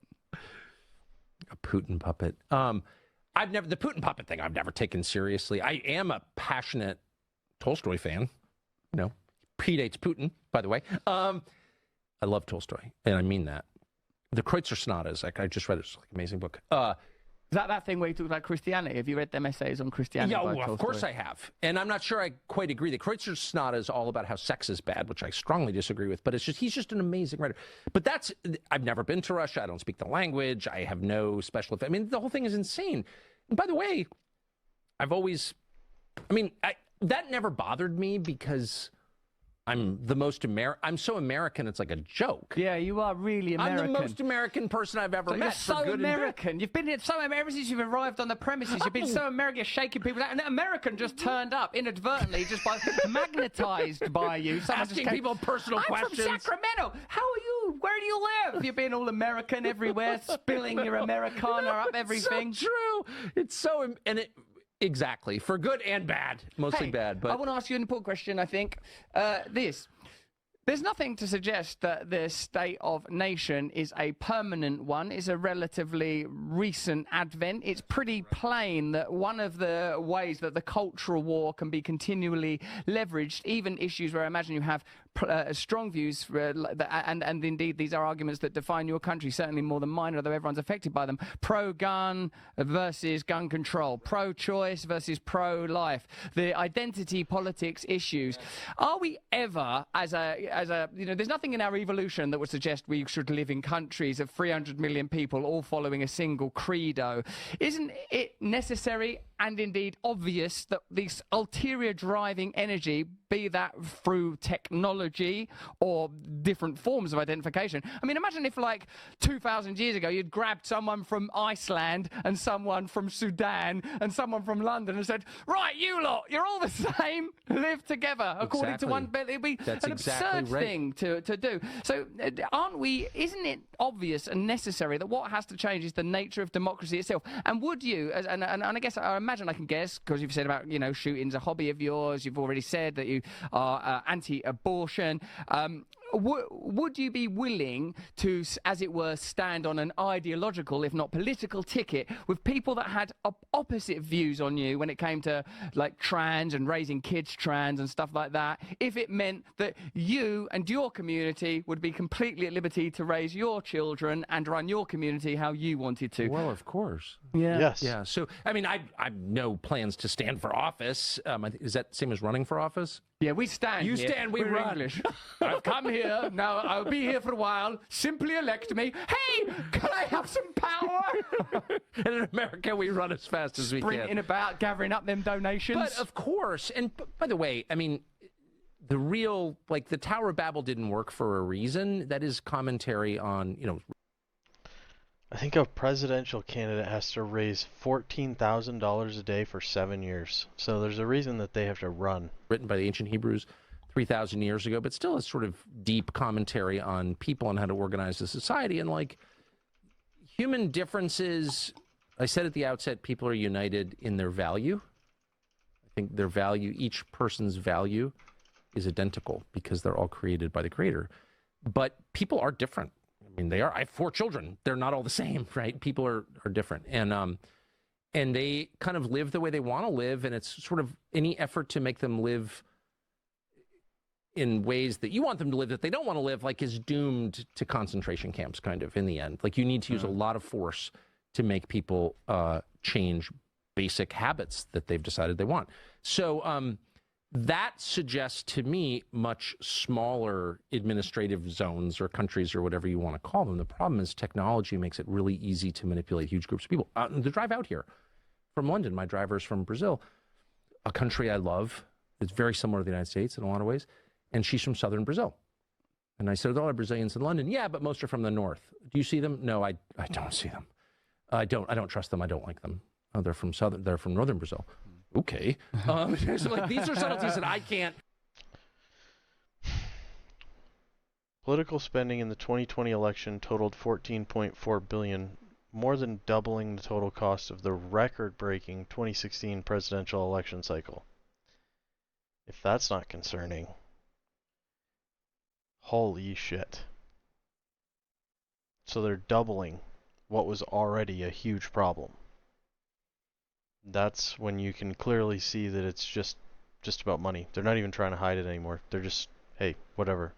A Putin puppet. The Putin puppet thing I've never taken seriously. I am a passionate Tolstoy fan. Predates Putin, by the way. I love Tolstoy, and I mean that. The Kreutzer Sonatas, I just read it. It's like an amazing book. Is that thing where he talks about Christianity? Have you read them essays on Christianity? Yeah, well, of course I have. And I'm not sure I quite agree. The Kreutzer Sonata is all about how sex is bad, which I strongly disagree with, but he's just an amazing writer. But I've never been to Russia. I don't speak the language. I have no special effect. I mean, the whole thing is insane. And by the way, that never bothered me because I'm the most I'm so American, it's like a joke. Yeah, you are really American. I'm the most American person I've ever met. You're so American. You've been here ever since you've arrived on the premises. You've been so American, you're shaking people out. And an American just turned up inadvertently, just by magnetized by you. Someone Asking people personal questions. I'm from Sacramento. How are you? Where do you live? You're being all American everywhere, spilling your Americana up everything. It's so true. It's so, and it. Exactly, for good and bad, mostly bad. But I want to ask you an important question, I think. There's nothing to suggest that the state of nation is a permanent one. It's a relatively recent advent. It's pretty plain that one of the ways that the cultural war can be continually leveraged, even issues where I imagine you have strong views, and indeed these are arguments that define your country, certainly more than mine, although everyone's affected by them. Pro-gun versus gun control, pro-choice versus pro-life, the identity politics issues. Are we ever, as a there's nothing in our evolution that would suggest we should live in countries of 300 million people all following a single credo. Isn't it necessary and indeed obvious that this ulterior driving energy, be that through technology or different forms of identification? I mean, imagine if like 2,000 years ago you'd grabbed someone from Iceland and someone from Sudan and someone from London and said, right, you lot, you're all the same, live together according to one. It'd be an absurd thing to do. So isn't it obvious and necessary that what has to change is the nature of democracy itself? And would you, and I guess I imagine I can guess, because you've said about, shooting's a hobby of yours, you've already said that you are anti-abortion. Would you be willing to, as it were, stand on an ideological, if not political, ticket with people that had opposite views on you when it came to like trans and raising kids trans and stuff like that, if it meant that you and your community would be completely at liberty to raise your children and run your community how you wanted to? Well, of course. Yeah. Yes. Yeah. So, I mean, I have no plans to stand for office. Is that the same as running for office? Yeah, we stand. You here. stand, we run. English. I've come here. Now I'll be here for a while. Simply elect me. Hey, can I have some power? And in America, we run as fast as we can. Sprinting about, gathering up them donations. But of course, and by the way, I mean, the real, like the Tower of Babel didn't work for a reason. That is commentary on, I think a presidential candidate has to raise $14,000 a day for 7 years. So there's a reason that they have to run. Written by the ancient Hebrews 3,000 years ago, but still a sort of deep commentary on people and how to organize the society. And like human differences, I said at the outset, people are united in their value. I think their value, each person's value is identical because they're all created by the Creator. But people are different. I mean, they are. I have 4 children. They're not all the same, right? People are different. And they kind of live the way they want to live. And it's sort of any effort to make them live in ways that you want them to live that they don't want to live, like, is doomed to concentration camps, kind of, in the end. Like, you need to use a lot of force to make people change basic habits that they've decided they want. So that suggests to me much smaller administrative zones or countries or whatever you want to call them. The problem is technology makes it really easy to manipulate huge groups of people. The drive out here from London, my driver's from Brazil, a country I love. It's very similar to the United States in a lot of ways. And she's from southern Brazil. And I said, all Brazilians in London. Yeah, but most are from the north. Do you see them? No, I don't see them. I don't trust them. I don't like them. Oh, they're from northern Brazil. Okay. So like, these are subtleties that I can't. Political spending in the 2020 election totaled $14.4 billion, more than doubling the total cost of the record-breaking 2016 presidential election cycle. If that's not concerning, holy shit. So they're doubling what was already a huge problem. That's when you can clearly see that it's just about money. They're not even trying to hide it anymore. They're just, hey, whatever.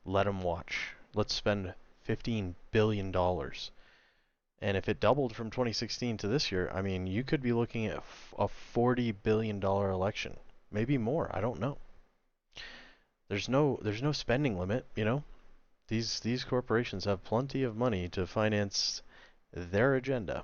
Let them watch. Let's spend $15 billion. And if it doubled from 2016 to this year, I mean, you could be looking at a $40 billion election. Maybe more. I don't know. There's no spending limit, you know. These corporations have plenty of money to finance their agenda.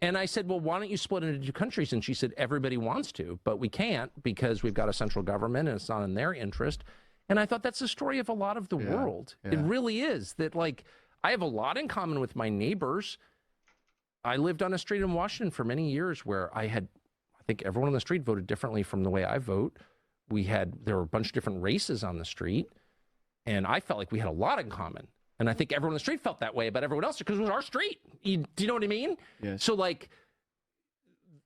And I said, well, why don't you split it into 2 countries? And she said, everybody wants to, but we can't because we've got a central government and it's not in their interest. And I thought that's the story of a lot of the world. Yeah. It really is. That, like, I have a lot in common with my neighbors. I lived on a street in Washington for many years where I think everyone on the street voted differently from the way I vote. There were a bunch of different races on the street, and I felt like we had a lot in common. And I think everyone on the street felt that way about everyone else because it was our street. Do you know what I mean? Yes. So, like,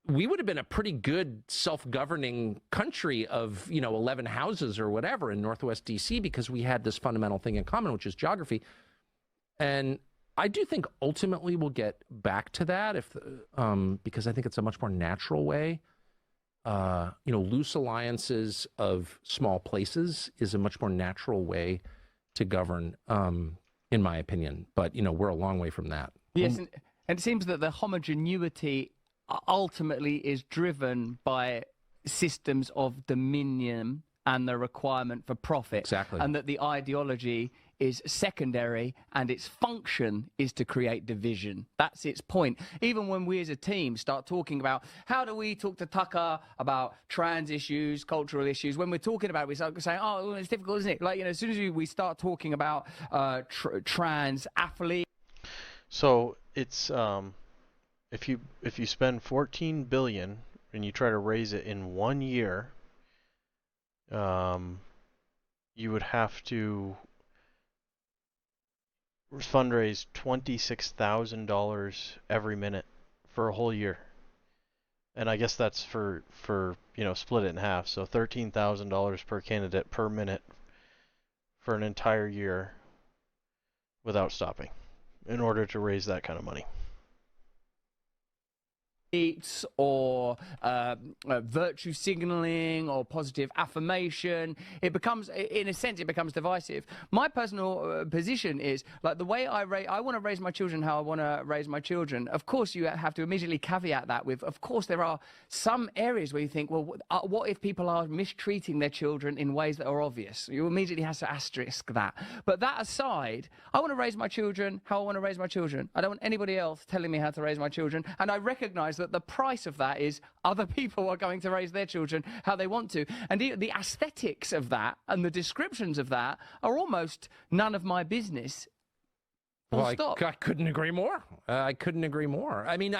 we would have been a pretty good self-governing country of, 11 houses or whatever in Northwest DC because we had this fundamental thing in common, which is geography. And I do think ultimately we'll get back to that because I think it's a much more natural way. Loose alliances of small places is a much more natural way to govern, in my opinion. But, we're a long way from that. Yes, and it seems that the homogeneity ultimately is driven by systems of dominion and the requirement for profit. Exactly. And that the ideology is secondary and its function is to create division. That's its point. Even when we as a team start talking about how do we talk to Tucker about trans issues, cultural issues, when we're talking about it, we start saying, oh, it's difficult, isn't it? Like, as soon as we start talking about trans athletes. So it's if you spend 14 billion and you try to raise it in 1 year, you would have to fundraise $26,000 every minute for a whole year. And I guess that's for split it in half, so $13,000 per candidate per minute for an entire year without stopping in order to raise that kind of money. Or virtue signaling or positive affirmation, it becomes, in a sense, it becomes divisive. My personal position is, like, the way I want to raise my children how I want to raise my children. Of course, you have to immediately caveat that with, of course, there are some areas where you think, well, what if people are mistreating their children in ways that are obvious? You immediately have to asterisk that. But that aside, I want to raise my children how I want to raise my children. I don't want anybody else telling me how to raise my children, and I recognize that the price of that is other people are going to raise their children how they want to. And the aesthetics of that and the descriptions of that are almost none of my business. Well, I couldn't agree more. I couldn't agree more. I mean,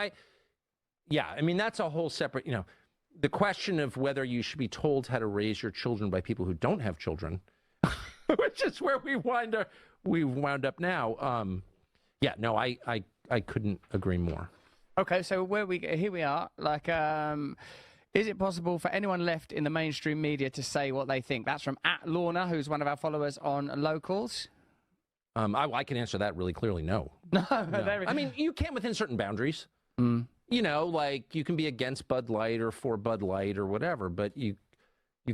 that's a whole separate, the question of whether you should be told how to raise your children by people who don't have children, which is where we wound up now. I couldn't agree more. Okay, so here we are. Like, is it possible for anyone left in the mainstream media to say what they think? That's from @Lorna, who's one of our followers on Locals. I can answer that really clearly. No. No. I mean, you can within certain boundaries. Like you can be against Bud Light or for Bud Light or whatever, but you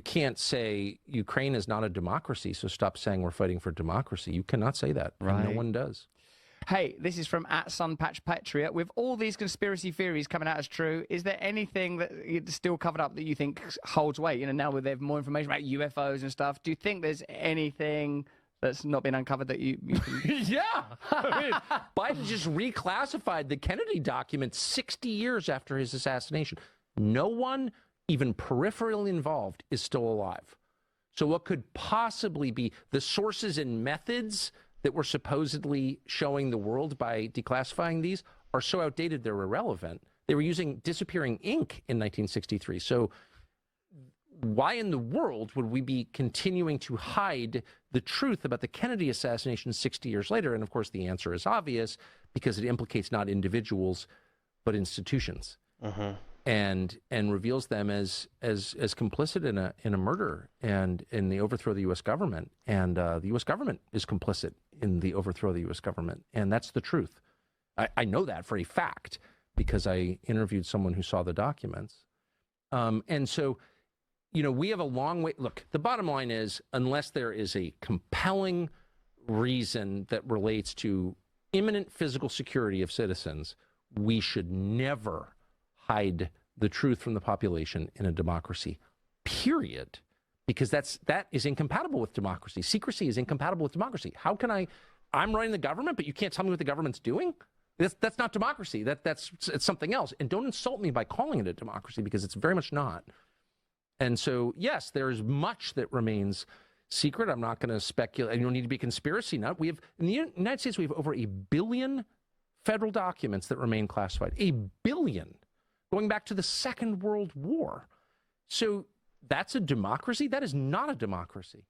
can't say Ukraine is not a democracy, so stop saying we're fighting for democracy. You cannot say that. Right. No one does. Hey, this is from @SunPatchPatriot. With all these conspiracy theories coming out as true, is there anything that is still covered up that you think holds weight? Now with there's more information about UFOs and stuff, do you think there's anything that's not been uncovered that you can... Yeah. I mean, Biden just reclassified the Kennedy documents 60 years after his assassination. No one, even peripherally involved, is still alive. So what could possibly be the sources and methods that were supposedly showing the world by declassifying these are so outdated they're irrelevant. They were using disappearing ink in 1963. So why in the world would we be continuing to hide the truth about the Kennedy assassination 60 years later? And of course the answer is obvious, because it implicates not individuals but institutions. And reveals them as complicit in a murder and in the overthrow of the U.S. government. And the U.S. government is complicit in the overthrow of the U.S. government. And that's the truth. I know that for a fact because I interviewed someone who saw the documents. And so, we have a long way. Look, the bottom line is, unless there is a compelling reason that relates to imminent physical security of citizens, we should never hide the truth from the population in a democracy, period. Because that is incompatible with democracy. Secrecy is incompatible with democracy. How can I'm running the government, but you can't tell me what the government's doing? That's not democracy. It's something else. And don't insult me by calling it a democracy, because it's very much not. And so, yes, there's much that remains secret. I'm not going to speculate. You don't need to be conspiracy nut. We have, in the United States, we have over 1 billion federal documents that remain classified. 1 billion, going back to the Second World War. So that's a democracy? That is not a democracy.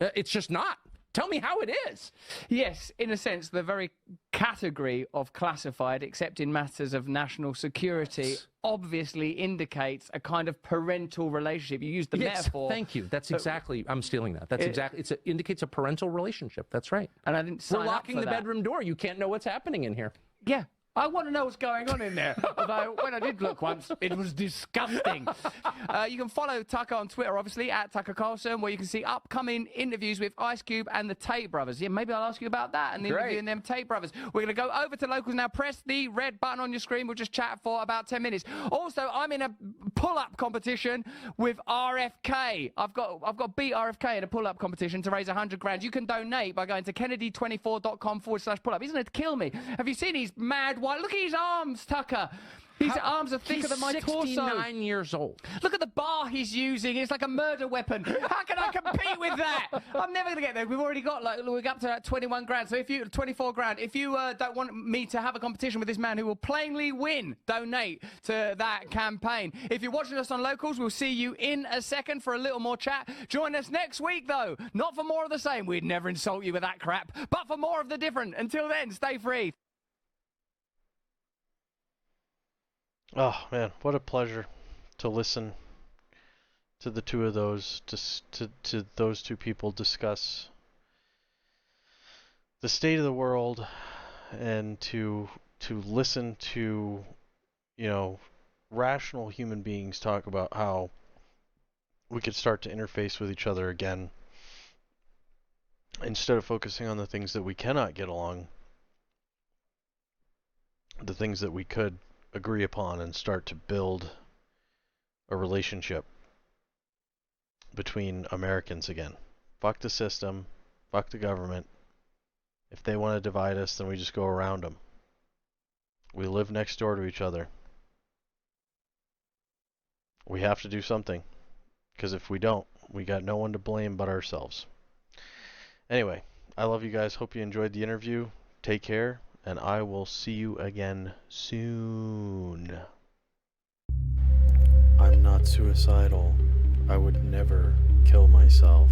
It's just not. Tell me how it is. Yes, in a sense, the very category of classified, except in matters of national security, obviously indicates a kind of parental relationship. You used the metaphor. Thank you. That's exactly, I'm stealing that. That's exactly, it indicates a parental relationship. That's right. And I didn't sign We're locking up for the that. bedroom door. You can't know what's happening in here. Yeah. I want to know what's going on in there. Although, when I did look once, it was disgusting. You can follow Tucker on Twitter, obviously, at Tucker Carlson, where you can see upcoming interviews with Ice Cube and the Tate brothers. Yeah, maybe I'll ask you about that and interviewing them Tate brothers. We're going to go over to locals now. Press the red button on your screen. We'll just chat for about 10 minutes. Also, I'm in a pull-up competition with RFK. I've got to beat RFK in a pull-up competition to raise 100 grand. You can donate by going to kennedy24.com/pull-up. He's going to kill me. Have you seen his mad white? Look at his arms, Tucker. His arms are thicker than my torso. He's 69 years old. Look at the bar he's using. It's like a murder weapon. How can I compete with that? I'm never going to get there. We've already got, like, we're up to 21 grand. So if you, 24 grand. If you don't want me to have a competition with this man who will plainly win, donate to that campaign. If you're watching us on Locals, we'll see you in a second for a little more chat. Join us next week, though. Not for more of the same. We'd never insult you with that crap. But for more of the different. Until then, stay free. Oh man, what a pleasure to listen to the two of those, to those two people discuss the state of the world, and to listen to, you know, rational human beings talk about how we could start to interface with each other again instead of focusing on the things that we cannot get along, the things that we could agree upon and start to build a relationship between Americans again. Fuck the system, fuck the government. If they want to divide us, then we just go around them. We live next door to each other. We have to do something, because if we don't, we got no one to blame but ourselves. Anyway, I love you guys. Hope you enjoyed the interview. Take care. And I will see you again soon. I'm not suicidal. I would never kill myself.